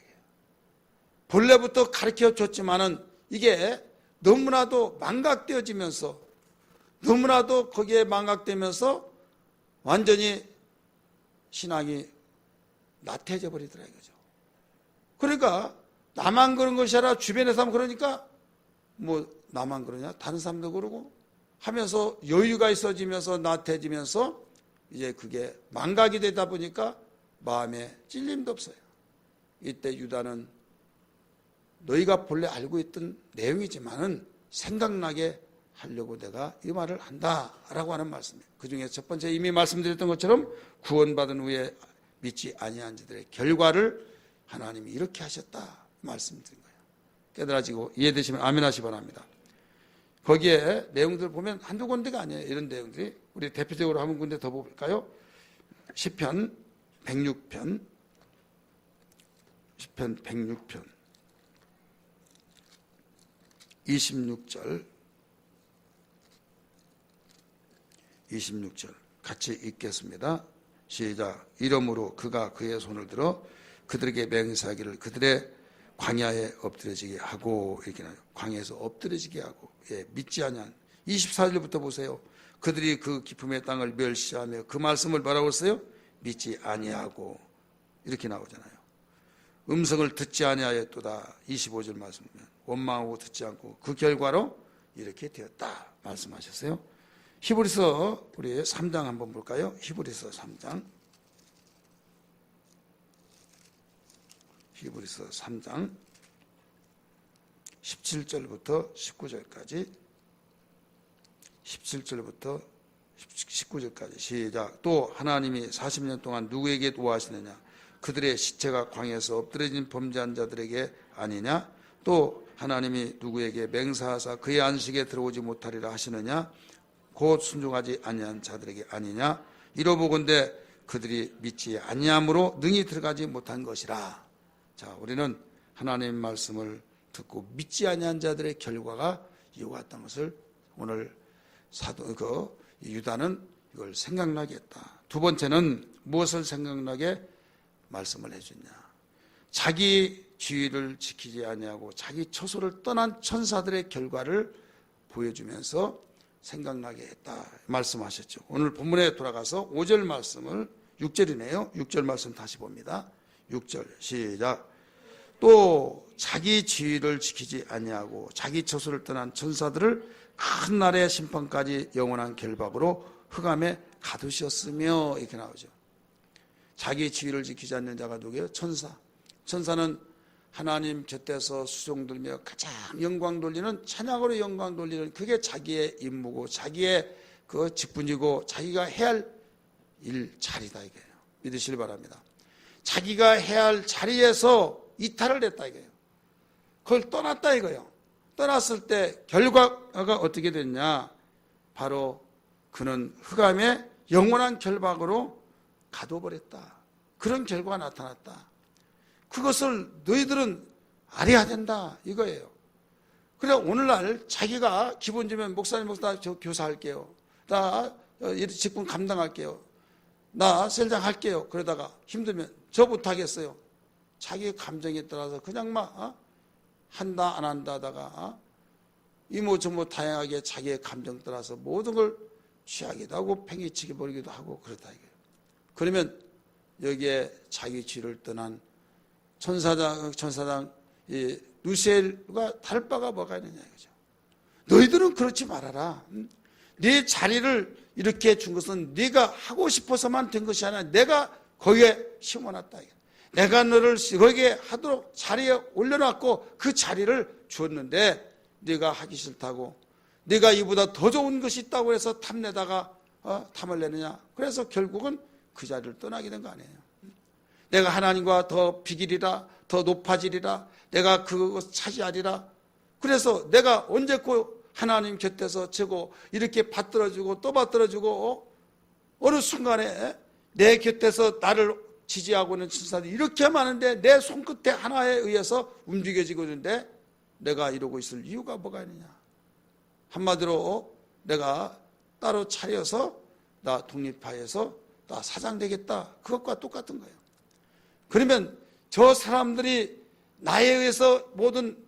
Speaker 1: 본래부터 가르쳐 줬지만은 이게 너무나도 망각되어지면서 너무나도 거기에 망각되면서 완전히 신앙이 나태해져 버리더라 이거죠. 그러니까 나만 그런 것이 아니라 주변의 사람 그러니까 뭐 나만 그러냐 다른 사람도 그러고 하면서 여유가 있어지면서 나태해지면서 이제 그게 망각이 되다 보니까 마음에 찔림도 없어요. 이때 유다는 너희가 본래 알고 있던 내용이지만은 생각나게 하려고 내가 이 말을 한다라고 하는 말씀이에요. 그 중에 첫 번째 이미 말씀드렸던 것처럼 구원받은 후에 믿지 아니한 자들의 결과를 하나님이 이렇게 하셨다 말씀드린 거예요. 깨달아지고 이해되시면 아멘 하시 바랍니다. 거기에 내용들 보면 한두 군데가 아니에요. 이런 내용들이 우리 대표적으로 한 군데 더 볼까요? 시편 106편 시편 106편 26절 같이 읽겠습니다. 시작. 이러므로 그가 그의 손을 들어 그들에게 맹세하기를 그들의 광야에 엎드려지게 하고, 이렇게 나요. 광야에서 엎드려지게 하고, 믿지 아니한 24절부터 보세요. 그들이 그 기품의 땅을 멸시하며 그 말씀을 뭐라고 했어요? 믿지 아니하고, 이렇게 나오잖아요. 음성을 듣지 아니하였도다. 25절 말씀 보면 원망하고 듣지 않고 그 결과로 이렇게 되었다 말씀하셨어요. 히브리서 우리 3장 한번 볼까요? 히브리서 3장 17절부터 19절까지 19절까지 시작. 또 하나님이 40년 동안 누구에게 도와하시느냐? 그들의 시체가 광야에서 엎드려진 범죄한 자들에게 아니냐? 또 하나님이 누구에게 맹세하사 그의 안식에 들어오지 못하리라 하시느냐? 곧 순종하지 아니한 자들에게 아니냐? 이러보건대 그들이 믿지 아니함으로 능히 들어가지 못한 것이라. 자, 우리는 하나님의 말씀을 듣고 믿지 아니한 자들의 결과가 이와 같다는 것을 오늘 유다는 이걸 생각나게 했다. 두 번째는 무엇을 생각나게 말씀을 해주냐? 자기 지위를 지키지 아니하고 자기 처소를 떠난 천사들의 결과를 보여주면서 생각나게 했다 말씀하셨죠. 오늘 본문에 돌아가서 5절 말씀을 6절이네요. 6절 말씀 다시 봅니다. 6절 시작. 또 자기 지위를 지키지 아니하고 자기 처소를 떠난 천사들을 큰 날의 심판까지 영원한 결박으로 흑암에 가두셨으며, 이렇게 나오죠. 자기 지위를 지키지 않는 자가 누구예요? 천사. 천사는 하나님 곁에서 수종 들며 가장 영광 돌리는, 찬양으로 영광 돌리는, 그게 자기의 임무고 자기의 그 직분이고 자기가 해야 할 자리다 이거예요. 믿으시길 바랍니다. 자기가 해야 할 자리에서 이탈을 했다 이거예요. 그걸 떠났다 이거예요. 떠났을 때 결과가 어떻게 됐냐? 바로 그는 흑암의 영원한 결박으로 가둬버렸다. 그런 결과가 나타났다. 그것을 너희들은 알아야 된다 이거예요. 그래 오늘날 자기가 기분 주면 목사님 저 교사할게요. 나 직분 감당할게요. 나 셀장 할게요. 그러다가 힘들면 저 못하겠어요. 자기 감정에 따라서 그냥 막 한다 안 한다 하다가 이모 저모 다양하게 자기의 감정 따라서 모든 걸 취하기도 하고 팽개치게 버리기도 하고 그렇다 이거예요. 그러면 여기에 자기 지위를 떠난 천사장 루시엘과 다를 바가 뭐가 있느냐 이거죠. 너희들은 그렇지 말아라. 네 자리를 이렇게 준 것은 네가 하고 싶어서만 된 것이 아니라 내가 거기에 심어놨다. 내가 너를 거기에 하도록 자리에 올려놨고 그 자리를 주었는데 네가 하기 싫다고, 네가 이보다 더 좋은 것이 있다고 해서 탐내다가 탐을 내느냐. 그래서 결국은 그 자리를 떠나게 된 거 아니에요. 내가 하나님과 더 비기리라, 더 높아지리라, 내가 그것 차지하리라. 그래서 내가 언제고 하나님 곁에서 저고 이렇게 받들어주고 또 받들어주고 어느 순간에 내 곁에서 나를 지지하고 있는 천사들이 이렇게 많은데 내 손끝에 하나에 의해서 움직여지고 있는데 내가 이러고 있을 이유가 뭐가 있느냐. 한마디로 내가 따로 차려서 나 독립하여서 나 사장 되겠다. 그것과 똑같은 거예요. 그러면 저 사람들이 나에 의해서 모든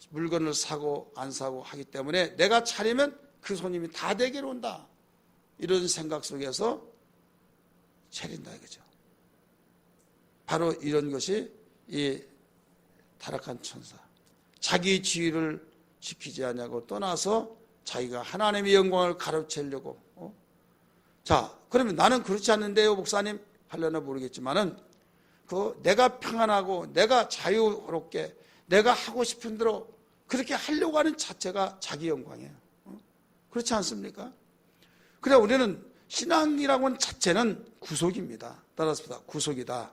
Speaker 1: 물건을 사고 안 사고 하기 때문에 내가 차리면 그 손님이 다 내게로 온다. 이런 생각 속에서 차린다 이거죠. 바로 이런 것이 이 타락한 천사. 자기 지위를 지키지 않냐고 떠나서 자기가 하나님의 영광을 가로채려고. 자, 그러면 나는 그렇지 않는데요, 목사님 하려나 모르겠지만은 내가 평안하고 내가 자유롭게 내가 하고 싶은 대로 그렇게 하려고 하는 자체가 자기 영광이에요. 그렇지 않습니까? 그래 우리는 신앙이라고 하는 자체는 구속입니다. 따라서 구속이다.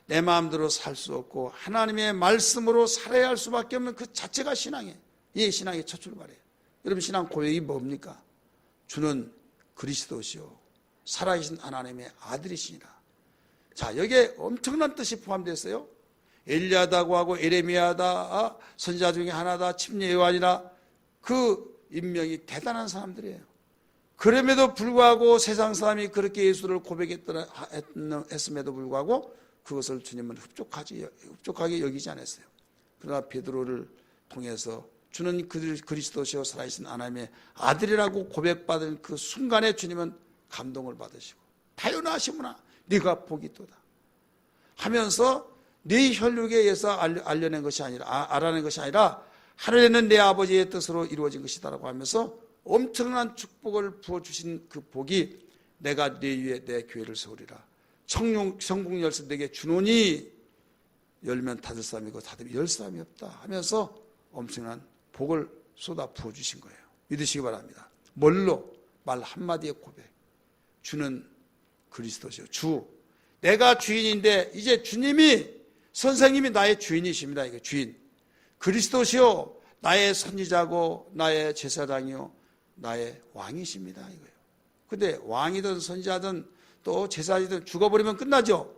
Speaker 1: 내 마음대로 살 수 없고 하나님의 말씀으로 살아야 할 수밖에 없는 그 자체가 신앙이에요. 이게 신앙의 첫 출발이에요. 여러분 신앙 고백이 뭡니까? 주는 그리스도시요 살아계신 하나님의 아들이시니라. 자, 여기에 엄청난 뜻이 포함되어 있어요. 엘리야다고 하고 에레미야다, 선지자 중에 하나다, 침례 요한이다. 그 인명이 대단한 사람들이에요. 그럼에도 불구하고 세상 사람이 그렇게 예수를 고백했음에도 불구하고 그것을 주님은 흡족하게 여기지 않았어요. 그러나 베드로를 통해서 주는 그리스도시요 살아계신 하나님의 아들이라고 고백받은 그 순간에 주님은 감동을 받으시고 다요나시구나 네가 복이 있도다 하면서 네 혈육에 의해서 알려낸 것이 아니라 알아낸 것이 아니라 하늘에는 내 아버지의 뜻으로 이루어진 것이다라고 하면서 엄청난 축복을 부어주신 그 복이 내가 네 위에 내 교회를 세우리라 천국 열쇠 내게 주노니 열면 닫을 사람이고 닫으면 열 사람이 없다 하면서 엄청난 복을 쏟아 부어주신 거예요. 믿으시기 바랍니다. 뭘로? 말 한마디의 고백. 주는 그리스도시요 주 내가 주인인데 이제 주님이 선생님이 나의 주인이십니다. 이게 주인 그리스도시요 나의 선지자고 나의 제사장이요 나의 왕이십니다. 이거예요. 근데 왕이든 선지자든 또 제사장이든 죽어버리면 끝나죠.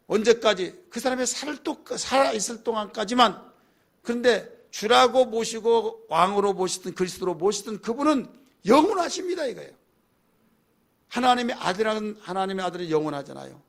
Speaker 1: 언제까지? 그 사람의 살아있을 동안까지만. 그런데 주라고 모시고 왕으로 모시든 그리스도로 모시든 그분은 영원하십니다. 이거예요. 하나님의 아들은 영원하잖아요.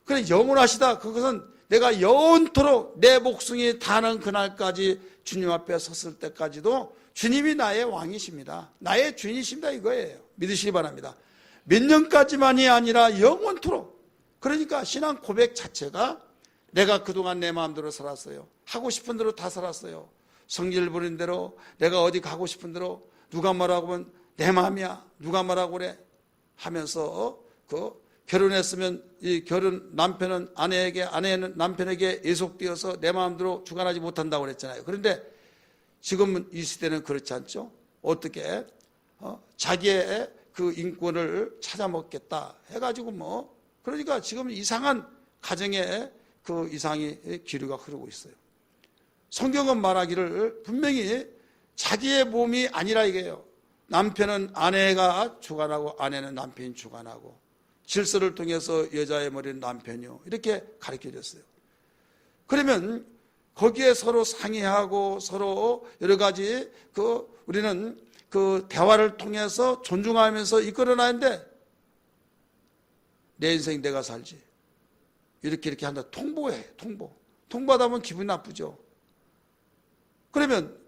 Speaker 1: 그래 영원하시다. 그것은 내가 영원토록 내 목숨이 다하는 그날까지 주님 앞에 섰을 때까지도 주님이 나의 왕이십니다. 나의 주인이십니다. 이거예요. 믿으시기 바랍니다. 몇 년까지만이 아니라 영원토록. 그러니까 신앙 고백 자체가 내가 그동안 내 마음대로 살았어요. 하고 싶은 대로 다 살았어요. 성질 부린 대로 내가 어디 가고 싶은 대로 누가 뭐라고 하면 내 마음이야. 누가 뭐라고 그래 하면서 결혼했으면 이 남편은 아내에게 아내는 남편에게 예속되어서 내 마음대로 주관하지 못한다고 그랬잖아요. 그런데 지금은 이 시대는 그렇지 않죠. 어떻게 자기의 그 인권을 찾아먹겠다 해가지고 그러니까 지금 이상한 가정에 그 이상의 기류가 흐르고 있어요. 성경은 말하기를 분명히 자기의 몸이 아니라 이게요. 남편은 아내가 주관하고 아내는 남편이 주관하고 질서를 통해서 여자의 머리는 남편이요. 이렇게 가르쳐줬어요. 그러면 거기에 서로 상의하고 서로 여러 가지 우리는 그 대화를 통해서 존중하면서 이끌어나는데 내 인생 내가 살지. 이렇게 한다. 통보해. 통보하다 보면 기분이 나쁘죠. 그러면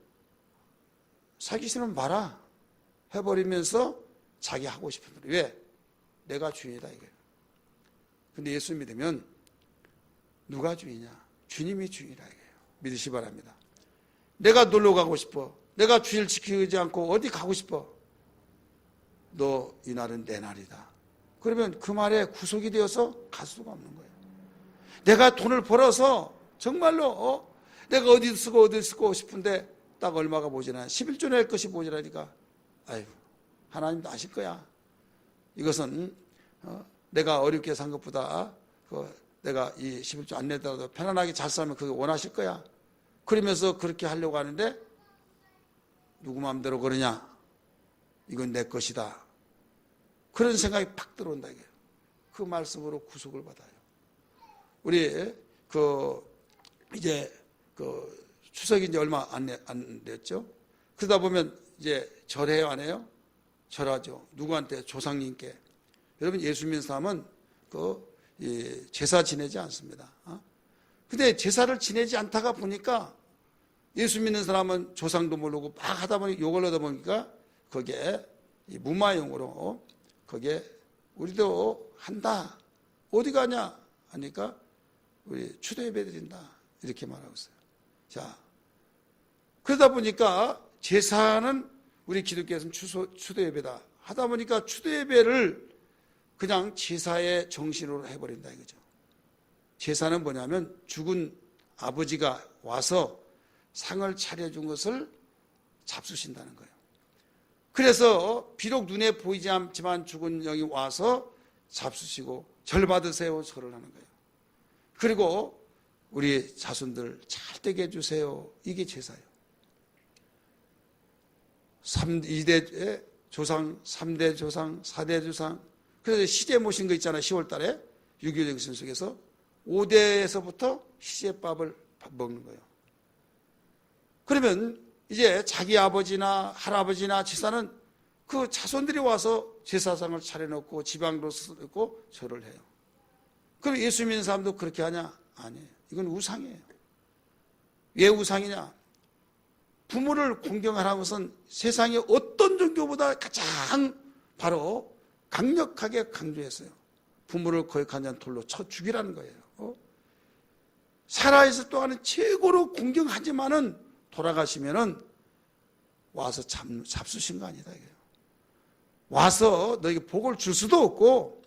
Speaker 1: 사기 싫으면 봐라. 해버리면서 자기 하고 싶은 대로. 왜? 내가 주인이다 이거예요. 근데 예수 믿으면 누가 주인이냐? 주님이 주인이라 이거예요. 믿으시 바랍니다. 내가 놀러 가고 싶어. 내가 주일 지키지 않고 어디 가고 싶어. 너 이날은 내 날이다. 그러면 그 말에 구속이 되어서 갈 수가 없는 거예요. 내가 돈을 벌어서 정말로 내가 어디 쓰고 싶은데 딱 얼마가 모자라 11조 낼 것이 모자라니까 아이고 하나님도 아실 거야. 이것은 내가 어렵게 산 것보다 내가 이 11조 안 내더라도 편안하게 잘 살면 그게 원하실 거야. 그러면서 그렇게 하려고 하는데 누구 마음대로 그러냐. 이건 내 것이다. 그런 생각이 팍 들어온다 이게. 그 말씀으로 구속을 받아요. 우리 이제 추석이 이제 얼마 안 됐죠. 그러다 보면 이제 절해요 안 해요? 절하죠. 누구한테? 조상님께. 여러분 예수 믿는 사람은 제사 지내지 않습니다. 근데 제사를 지내지 않다가 보니까 예수 믿는 사람은 조상도 모르고 막 하다 보니 욕을 하다 보니까 거기에 무마용으로 거기에 우리도 한다. 어디 가냐? 하니까 우리 추도 예배 드린다. 이렇게 말하고 있어요. 자, 그러다 보니까 제사는 우리 기독교에서는 추도 예배다. 하다 보니까 추도 예배를 그냥 제사의 정신으로 해버린다 이거죠. 제사는 뭐냐면 죽은 아버지가 와서 상을 차려준 것을 잡수신다는 거예요. 그래서 비록 눈에 보이지 않지만 죽은 영이 와서 잡수시고 절 받으세요 절을 하는 거예요. 그리고 우리 자손들 잘 되게 해주세요. 이게 제사예요. 2대 조상, 3대 조상, 4대 조상. 그래서 시제 모신 거 있잖아요. 10월 달에 6.25 정신 속에서 5대에서부터 시제밥을 먹는 거예요. 그러면 이제 자기 아버지나 할아버지나 지사는 그 자손들이 와서 제사상을 차려놓고 지방으로 쓰고 절을 해요. 그럼 예수 믿는 사람도 그렇게 하냐? 아니에요. 이건 우상이에요. 왜 우상이냐? 부모를 공경하라는 것은 세상의 어떤 종교보다 가장 바로 강력하게 강조했어요. 부모를 거역한 자는 돌로 쳐 죽이라는 거예요. 살아있을 동안은 최고로 공경하지만은 돌아가시면은 와서 잡수신 거 아니다 이거예요. 와서 너에게 복을 줄 수도 없고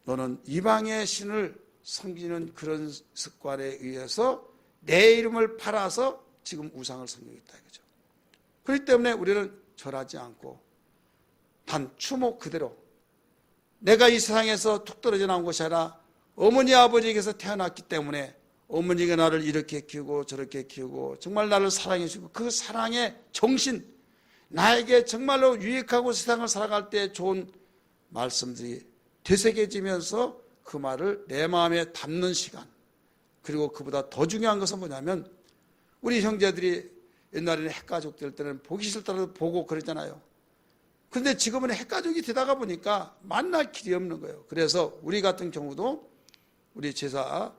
Speaker 1: 너는 이방의 신을 섬기는 그런 습관에 의해서 내 이름을 팔아서 지금 우상을 섬기고 있다 이거죠. 그렇기 때문에 우리는 절하지 않고 단 추모 그대로 내가 이 세상에서 툭 떨어져 나온 것이 아니라 어머니 아버지에게서 태어났기 때문에 어머니가 나를 이렇게 키우고 저렇게 키우고 정말 나를 사랑해 주고 그 사랑의 정신 나에게 정말로 유익하고 세상을 살아갈 때 좋은 말씀들이 되새겨지면서 그 말을 내 마음에 담는 시간 그리고 그보다 더 중요한 것은 뭐냐면 우리 형제들이 옛날에는 핵가족 될 때는 보기 싫다고 보고 그랬잖아요. 그런데 지금은 핵가족이 되다가 보니까 만날 길이 없는 거예요. 그래서 우리 같은 경우도 우리 제사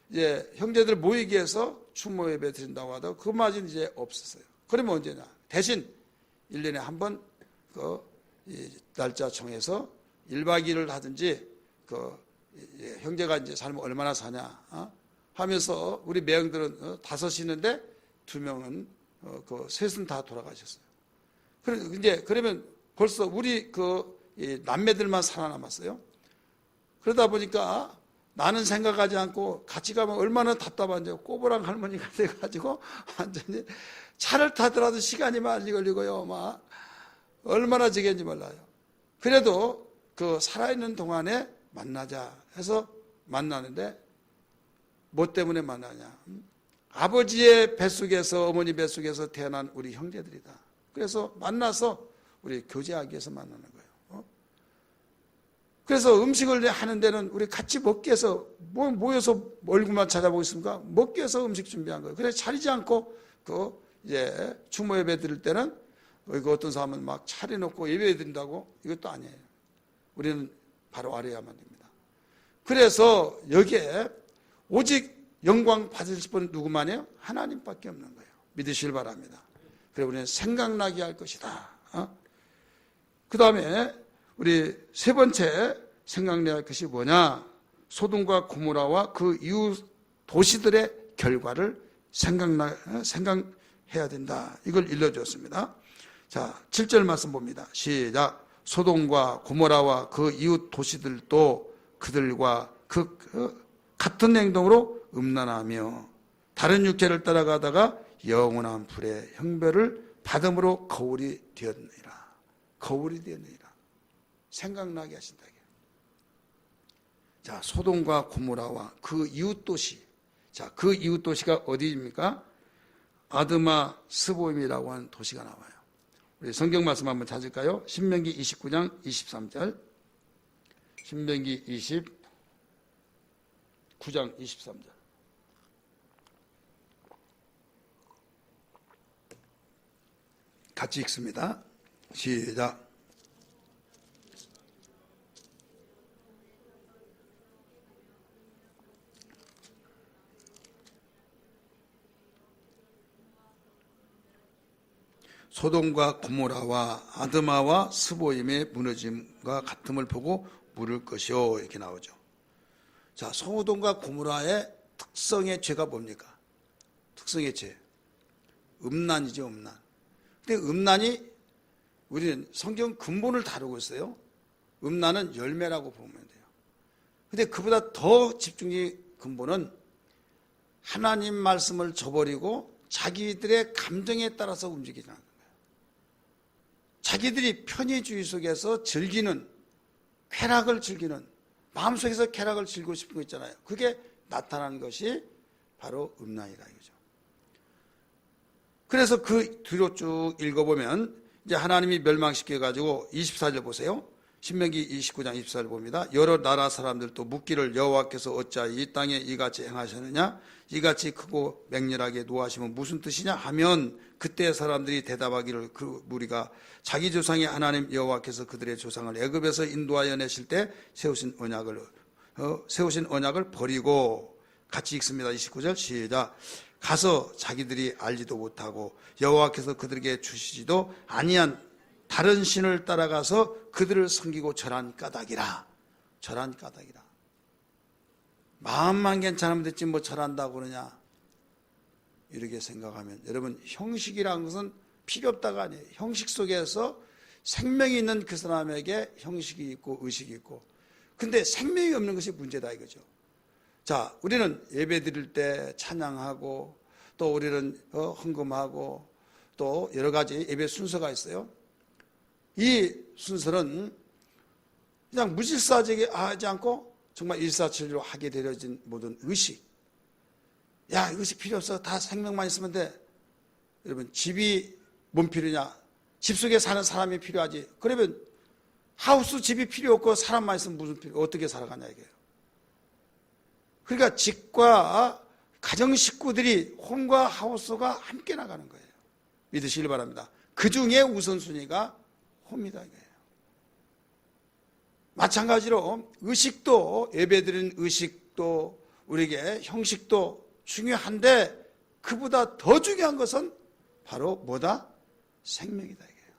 Speaker 1: 이제 형제들 모이기 위해서 추모 예배 드린다고 하다가 그것마저는 이제 없었어요. 그러면 언제냐? 대신 1년에 한 번 날짜 정해서 1박 2일을 하든지 형제가 이제 삶을 얼마나 사냐 하면서 우리 매형들은 5이 있는데 2명은 셋은 다 돌아가셨어요. 그러면 벌써 우리 남매들만 살아남았어요. 그러다 보니까 나는 생각하지 않고 같이 가면 얼마나 답답한지 꼬부랑 할머니가 돼가지고 완전히 차를 타더라도 시간이 많이 걸리고요. 막 얼마나 지겠는지 몰라요. 그래도 살아있는 동안에 만나자 해서 만나는데 뭐 때문에 만나냐? 아버지의 뱃속에서 어머니 뱃속에서 태어난 우리 형제들이다. 그래서 만나서 우리 교제하기 위해서 만나는 거예요. 그래서 음식을 하는 데는 우리 같이 먹기 위해서 모여서 얼굴만 찾아보고 있습니까? 먹기 위해서 음식 준비한 거예요. 그래서 차리지 않고 이제 추모 예배 드릴 때는 어떤 사람은 막 차려놓고 예배 드린다고 이것도 아니에요. 우리는 바로 아뢰야만 됩니다. 그래서 여기에 오직 영광 받으실 분은 누구만이에요? 하나님밖에 없는 거예요. 믿으시길 바랍니다. 그래서 우리는 생각나게 할 것이다. 그 다음에 우리 세 번째 생각나야 할 것이 뭐냐? 소돔과 고모라와 그 이웃 도시들의 결과를 생각해야 된다. 이걸 일러주었습니다. 자, 7절 말씀 봅니다. 시작. 소돔과 고모라와 그 이웃 도시들도 그들과 같은 행동으로 음란하며 다른 육체를 따라가다가 영원한 불의 형벌을 받음으로 거울이 되었느니라. 거울이 되었느니라. 생각나게 하신다. 자, 소돔과 고모라와 그 이웃 도시. 자, 그 이웃 도시가 어디입니까? 아드마 스보임이라고 하는 도시가 나와요. 우리 성경 말씀 한번 찾을까요? 신명기 29장 23절. 신명기 29장 23절. 같이 읽습니다. 시작. 소돔과 고모라와 아드마와 스보임의 무너짐과 같음을 보고 물을 것이요 이렇게 나오죠. 자, 소돔과 고모라의 특성의 죄가 뭡니까? 특성의 죄. 음란이죠, 음란. 근데 음란이 우리는 성경 근본을 다루고 있어요. 음란은 열매라고 보면 돼요. 근데 그보다 더 집중의 근본은 하나님 말씀을 저버리고 자기들의 감정에 따라서 움직이는 거예요. 자기들이 편의주의 속에서 즐기는, 쾌락을 즐기는, 마음속에서 쾌락을 즐기고 싶은 거 있잖아요. 그게 나타나는 것이 바로 음란이다 이거죠. 그래서 그 뒤로 쭉 읽어보면 이제 하나님이 멸망시켜가지고 24절 보세요. 신명기 29장 24절 봅니다. 여러 나라 사람들도 묻기를 여호와께서 어찌하여 이 땅에 이같이 행하셨느냐, 이같이 크고 맹렬하게 노하시면 무슨 뜻이냐 하면, 그때 사람들이 대답하기를 그 무리가 자기 조상의 하나님 여호와께서 그들의 조상을 애굽에서 인도하여 내실 때 세우신 언약을 버리고, 같이 읽습니다. 29절 시작. 가서 자기들이 알지도 못하고 여호와께서 그들에게 주시지도 아니한 다른 신을 따라가서 그들을 섬기고 절한 까닭이라. 절한 까닭이라. 마음만 괜찮으면 됐지 뭐 절한다고 그러냐, 이렇게 생각하면, 여러분, 형식이라는 것은 필요 없다가 아니에요. 형식 속에서 생명이 있는 그 사람에게 형식이 있고 의식이 있고, 근데 생명이 없는 것이 문제다 이거죠. 자, 우리는 예배 드릴 때 찬양하고, 또 우리는 헌금하고, 또 여러 가지 예배 순서가 있어요. 이 순서는 그냥 무질서하게 하지 않고 정말 일사천리로 하게 되어진 모든 의식. 야, 의식 필요 없어. 다 생명만 있으면 돼. 여러분, 집이 뭔 필요냐? 집 속에 사는 사람이 필요하지. 그러면 하우스 집이 필요 없고 사람만 있으면 무슨 필요, 어떻게 살아가냐 이게요. 그러니까 집과 가정 식구들이, 홈과 하우스가 함께 나가는 거예요. 믿으시길 바랍니다. 그 중에 우선순위가 홈이다 이거예요. 마찬가지로 의식도, 예배드리는 의식도, 우리에게 형식도 중요한데, 그보다 더 중요한 것은 바로 뭐다? 생명이다 이거예요.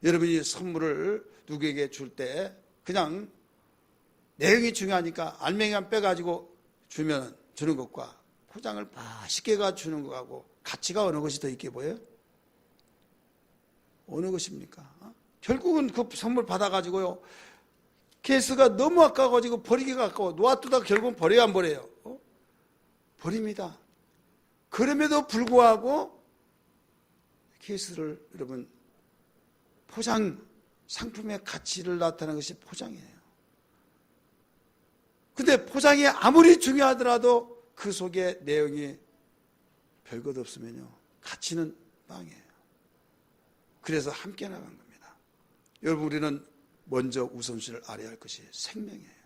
Speaker 1: 여러분이 선물을 누구에게 줄 때 그냥 내용이 중요하니까 알맹이만 빼가지고 주는 것과 포장을 맛있게 주는 것하고 가치가 어느 것이 더 있게 보여요? 어느 것입니까? 결국은 그 선물 받아가지고요, 케이스가 너무 아까워가지고 버리기가 아까워. 놓아두다가 결국은 버려야 안 버려요? 버립니다. 그럼에도 불구하고 케이스를, 여러분, 포장, 상품의 가치를 나타내는 것이 포장이에요. 근데 포장이 아무리 중요하더라도 그 속에 내용이 별것 없으면요, 가치는 빵이에요. 그래서 함께 나간 겁니다. 여러분, 우리는 먼저 우선순위를 알아야 할 것이 생명이에요.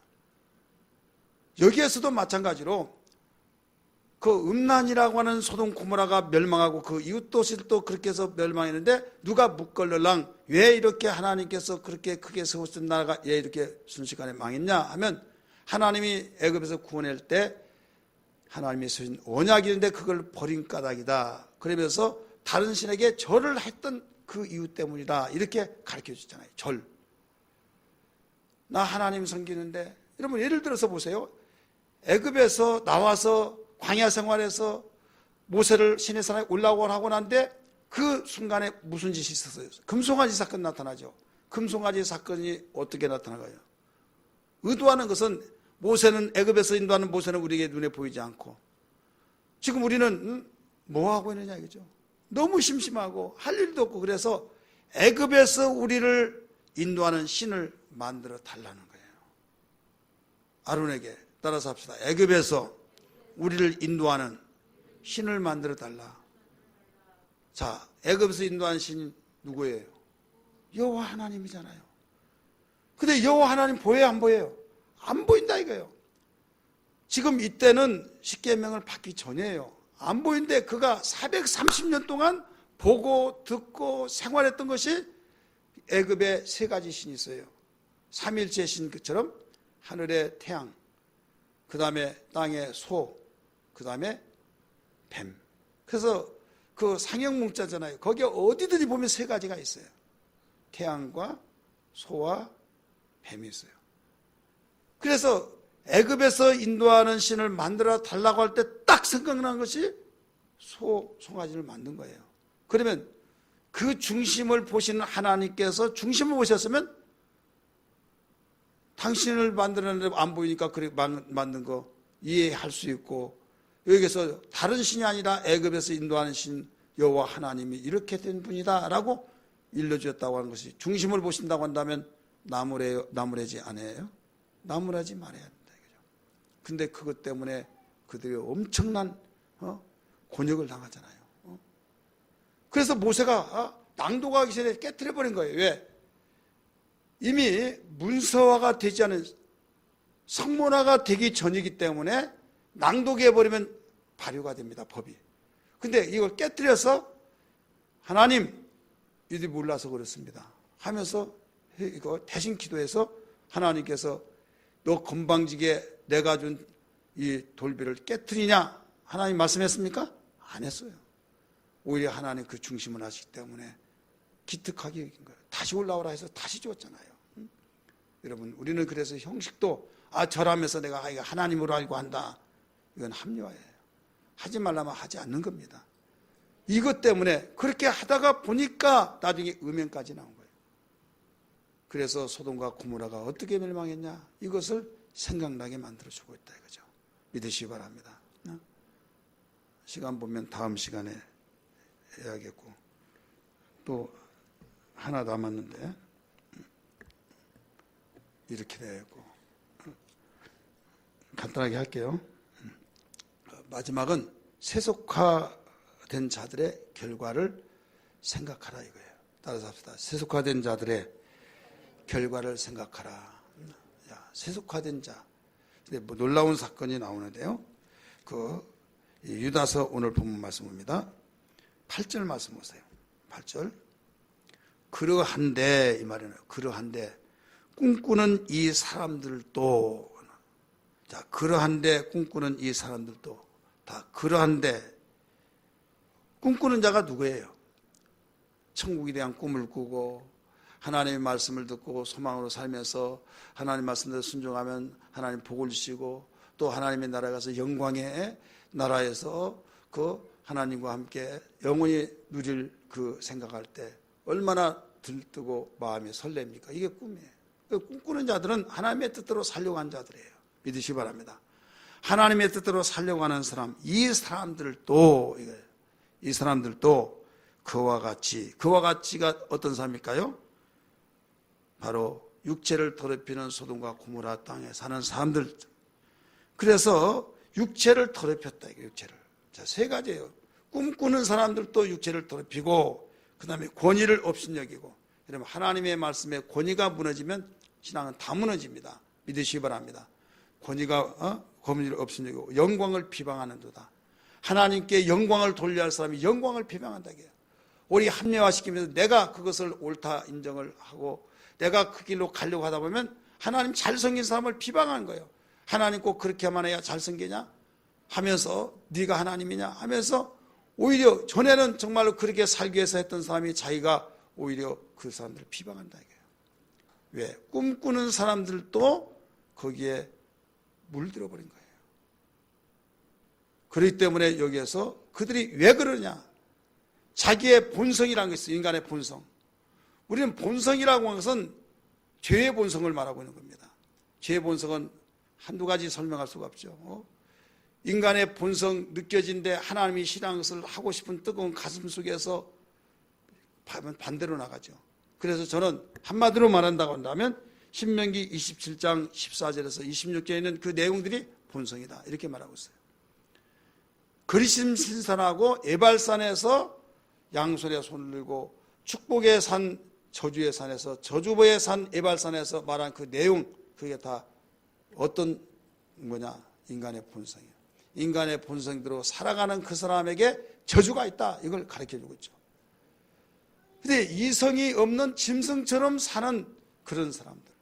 Speaker 1: 여기에서도 마찬가지로 그 음란이라고 하는 소돔 고모라가 멸망하고 그 이웃 도시들도 그렇게 해서 멸망했는데, 누가 묻걸러랑 왜 이렇게 하나님께서 그렇게 크게 세우신 나라가 왜 이렇게 순식간에 망했냐 하면, 하나님이 애굽에서 구원할 때 하나님이 세우신 언약이었는데 그걸 버린 까닭이다. 그러면서 다른 신에게 절을 했던 그 이유 때문이다, 이렇게 가르쳐 주잖아요. 절. 나 하나님 섬기는데, 여러분 예를 들어서 보세요. 애굽에서 나와서 광야 생활에서 모세를 시내산에 올라오고 하고 난데, 그 순간에 무슨 짓이 있었어요? 금송아지 사건 나타나죠. 금송아지 사건이 어떻게 나타나가요? 의도하는 것은, 모세는, 애굽에서 인도하는 모세는 우리에게 눈에 보이지 않고, 지금 우리는 뭐 하고 있느냐 이거죠. 너무 심심하고 할 일도 없고, 그래서 애굽에서 우리를 인도하는 신을 만들어 달라는 거예요. 아론에게 따라서 합시다. 애굽에서 우리를 인도하는 신을 만들어 달라. 자, 애굽에서 인도하는 신이 누구예요? 여호와 하나님이잖아요. 근데 여호와 하나님 보여요, 안 보여요? 안 보인다 이거예요. 지금 이때는 십계명을 받기 전이에요. 안 보이는데 그가 430년 동안 보고 듣고 생활했던 것이, 애굽에 세 가지 신이 있어요. 삼일체 신처럼 하늘의 태양, 그 다음에 땅의 소, 그 다음에 뱀. 그래서 그 상형문자잖아요. 거기에 어디든지 보면 세 가지가 있어요. 태양과 소와 뱀이 있어요. 그래서 애굽에서 인도하는 신을 만들어 달라고 할 때 딱 생각난 것이 송아지를 만든 거예요. 그러면 그 중심을 보시는 하나님께서 중심을 보셨으면, 당신을 만들었는데 안 보이니까 그렇게 만든 거 이해할 수 있고, 여기서 다른 신이 아니라 애굽에서 인도하는 신 여호와 하나님이 이렇게 된 분이다 라고 일러주었다고 하는 것이, 중심을 보신다고 한다면 나무라지 아니에요? 나무라지 말아야 된다 이거죠. 근데 그것 때문에 그들이 엄청난 곤욕을 당하잖아요. 그래서 모세가 낭독하기 전에 깨트려 버린 거예요. 왜? 이미 문서화가 되지 않은 성문화가 되기 전이기 때문에 낭독해버리면 발효가 됩니다, 법이. 근데 이걸 깨뜨려서 하나님, 이들이 몰라서 그렇습니다 하면서 이거 대신 기도해서 하나님께서 너 건방지게 내가 준 이 돌비를 깨뜨리냐? 하나님 말씀했습니까? 안 했어요. 오히려 하나님 그 중심을 하시기 때문에 기특하게 여긴 거예요. 다시 올라오라 해서 다시 줬잖아요. 여러분, 우리는 그래서 형식도 절하면서 내가 이거 하나님으로 알고 한다. 이건 합리화예요. 하지 말라면 하지 않는 겁니다. 이것 때문에 그렇게 하다가 보니까 나중에 음행까지 나온 거예요. 그래서 소돔과 고모라가 어떻게 멸망했냐? 이것을 생각나게 만들어주고 있다 이거죠. 믿으시기 바랍니다. 시간 보면 다음 시간에 해야겠고, 또 하나 남았는데 이렇게 되고 간단하게 할게요. 마지막은 세속화된 자들의 결과를 생각하라 이거예요. 따라서 합시다. 세속화된 자들의 결과를 생각하라. 세속화된 자. 근데 뭐 놀라운 사건이 나오는데요. 유다서 오늘 본문 말씀입니다. 8절 말씀 보세요. 8절. 그러한데, 이 말이네요. 그러한데, 꿈꾸는 이 사람들도, 자, 그러한데, 꿈꾸는 이 사람들도, 다 그러한데, 꿈꾸는 자가 누구예요? 천국에 대한 꿈을 꾸고, 하나님의 말씀을 듣고 소망으로 살면서 하나님 말씀대로 순종하면 하나님 복을 주시고, 또 하나님의 나라에 가서 영광의 나라에서 그 하나님과 함께 영원히 누릴 그 생각할 때 얼마나 들뜨고 마음이 설렙니까? 이게 꿈이에요. 꿈꾸는 자들은 하나님의 뜻대로 살려고 하는 자들이에요. 믿으시기 바랍니다. 하나님의 뜻대로 살려고 하는 사람, 이 사람들도 그와 같이가 어떤 사람일까요? 바로 육체를 더럽히는 소돔과 고모라 땅에 사는 사람들. 그래서 육체를 더럽혔다, 이게 육체를. 자, 세 가지예요. 꿈꾸는 사람들도 육체를 더럽히고, 그 다음에 권위를 업신여기고. 여러분, 하나님의 말씀에 권위가 무너지면 신앙은 다 무너집니다. 믿으시기 바랍니다. 권위를 업신여기고 영광을 비방하는도다. 하나님께 영광을 돌려야 할 사람이 영광을 비방한다 이게요. 우리 합리화시키면서 내가 그것을 옳다 인정을 하고 내가 그 길로 가려고 하다 보면 하나님 잘생긴 사람을 비방하는 거예요. 하나님 꼭 그렇게 하면 해야 잘생기냐 하면서 네가 하나님이냐 하면서 오히려 전에는 정말로 그렇게 살기 위해서 했던 사람이 자기가 오히려 그 사람들을 비방한다 이게요. 왜? 꿈꾸는 사람들도 거기에 물들어 버린 거예요. 그렇기 때문에 여기에서 그들이 왜 그러냐? 자기의 본성이라는 게 있어요. 인간의 본성. 우리는 본성이라고 하는 것은 죄의 본성을 말하고 있는 겁니다. 죄의 본성은 한두 가지 설명할 수가 없죠. 인간의 본성 느껴진데 하나님이 싫어하는 것을 하고 싶은 뜨거운 가슴 속에서 반대로 나가죠. 그래서 저는 한마디로 말한다고 한다면 신명기 27장 14절에서 26절에 있는 그 내용들이 본성이다 이렇게 말하고 있어요. 그리심 신산하고 에발산에서 양손에 손을 들고 축복의 산 저주의 산에서 저주의 산 에발산에서 말한 그 내용, 그게 다 어떤 인간의 본성이에요. 인간의 본성대로 살아가는 그 사람에게 저주가 있다 이걸 가르쳐주고 있죠. 근데 이성이 없는 짐승처럼 사는 그런 사람들,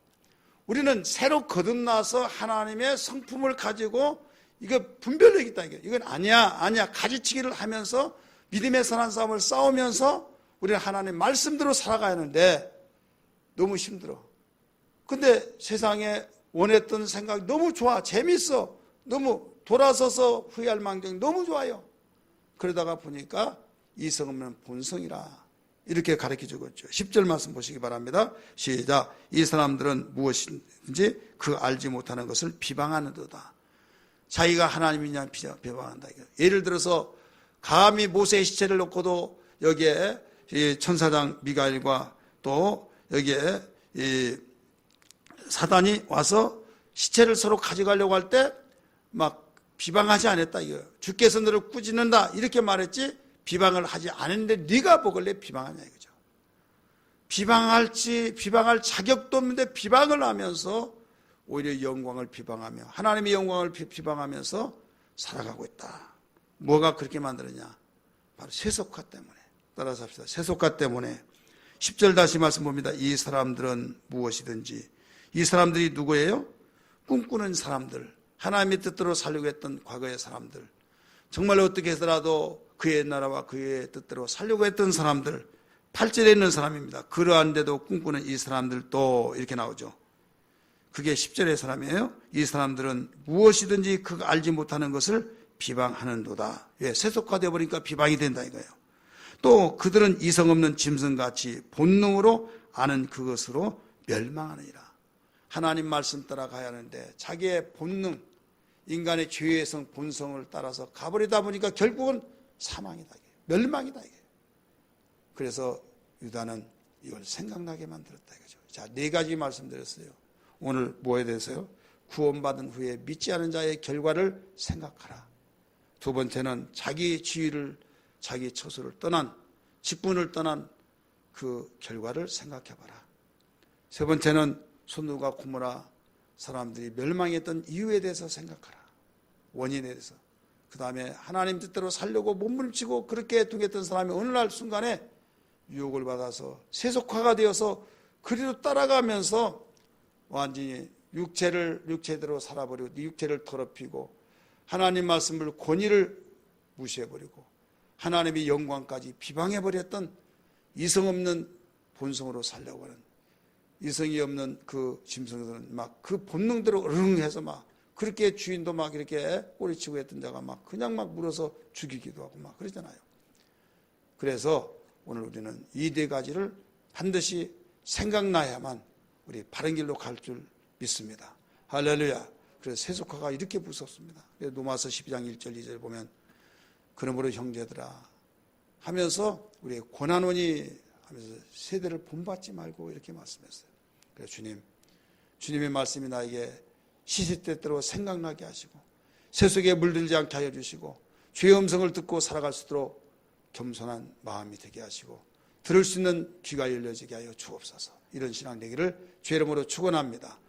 Speaker 1: 우리는 새로 거듭나서 하나님의 성품을 가지고 이거 분별력이 있다. 이건 아니야 가지치기를 하면서 믿음의 선한 싸움을 싸우면서 우리는 하나님 말씀대로 살아가야 하는데 너무 힘들어. 근데 세상에 원했던 생각이 너무 좋아, 재밌어, 너무 돌아서서 후회할 망정 너무 좋아요. 그러다가 보니까 이성 없는 본성이라 이렇게 가르쳐주고 있죠. 10절 말씀 보시기 바랍니다. 시작. 이 사람들은 무엇인지 그 알지 못하는 것을 비방하는도다. 자기가 하나님이냐 비방한다. 예를 들어서 감히 모세의 시체를 놓고도 여기에 천사장 미가엘과 또 여기에 사단이 와서 시체를 서로 가져가려고 할 때 막 비방하지 않았다 이거예요. 주께서 너를 꾸짖는다 이렇게 말했지 비방을 하지 않았는데 네가 뭐길래 비방하냐 이거죠. 비방할 자격도 없는데 비방을 하면서 오히려 영광을 비방하며 하나님의 영광을 비방하면서 살아가고 있다. 뭐가 그렇게 만들었냐? 바로 세속화 때문에. 따라서 합시다. 세속화 때문에. 10절 다시 말씀 봅니다. 이 사람들은 무엇이든지. 이 사람들이 누구예요? 꿈꾸는 사람들, 하나님의 뜻대로 살려고 했던 과거의 사람들, 정말 어떻게 해서라도 그의 나라와 그의 뜻대로 살려고 했던 사람들, 8절에 있는 사람입니다. 그러한데도 꿈꾸는 이 사람들도 이렇게 나오죠. 그게 10절의 사람이에요. 이 사람들은 무엇이든지 그가 알지 못하는 것을 비방하는도다. 왜? 세속화되어 버리니까 비방이 된다 이거예요. 또 그들은 이성 없는 짐승같이 본능으로 아는 그것으로 멸망하느니라. 하나님 말씀 따라가야 하는데 자기의 본능, 인간의 죄의성 본성을 따라서 가버리다 보니까 결국은 사망이다, 멸망이다. 그래서 유다는 이걸 생각나게 만들었다 이거죠. 자, 4가지 말씀드렸어요. 오늘 뭐에 대해서요? 구원받은 후에 믿지 않은 자의 결과를 생각하라. 2번째는 자기 지위를, 자기 처소를 떠난, 직분을 떠난 그 결과를 생각해봐라. 3번째는 소돔과 고모라 사람들이 멸망했던 이유에 대해서 생각하라. 원인에 대해서. 그 다음에 하나님 뜻대로 살려고 몸부림치고 그렇게 둥했던 사람이 어느 날 순간에 유혹을 받아서 세속화가 되어서 그리로 따라가면서 완전히 육체대로 살아버리고 육체를 더럽히고 하나님 말씀을 권위를 무시해버리고 하나님의 영광까지 비방해버렸던 이성 없는 본성으로 살려고 하는, 이성이 없는 그 짐승들은 막 그 본능대로 으르렁해서 막 그렇게 주인도 막 이렇게 꼬리치고 했던 자가 막 그냥 막 물어서 죽이기도 하고 막 그러잖아요. 그래서 오늘 우리는 이 4가지를 반드시 생각나야만 우리 바른 길로 갈 줄 믿습니다. 할렐루야. 그래서 세속화가 이렇게 무섭습니다. 그래서 로마서 12장 1절 2절 보면 그러므로 형제들아 하면서 우리의 고난원이 하면서 세대를 본받지 말고 이렇게 말씀했어요. 그래서 주님의 말씀이 나에게 시시때때로 생각나게 하시고 세속에 물들지 않게 하여 주시고 주의 음성을 듣고 살아갈 수 있도록 겸손한 마음이 되게 하시고 들을 수 있는 귀가 열려지게 하여 주옵소서. 이런 신앙 되기를 주의 이름으로 축원합니다.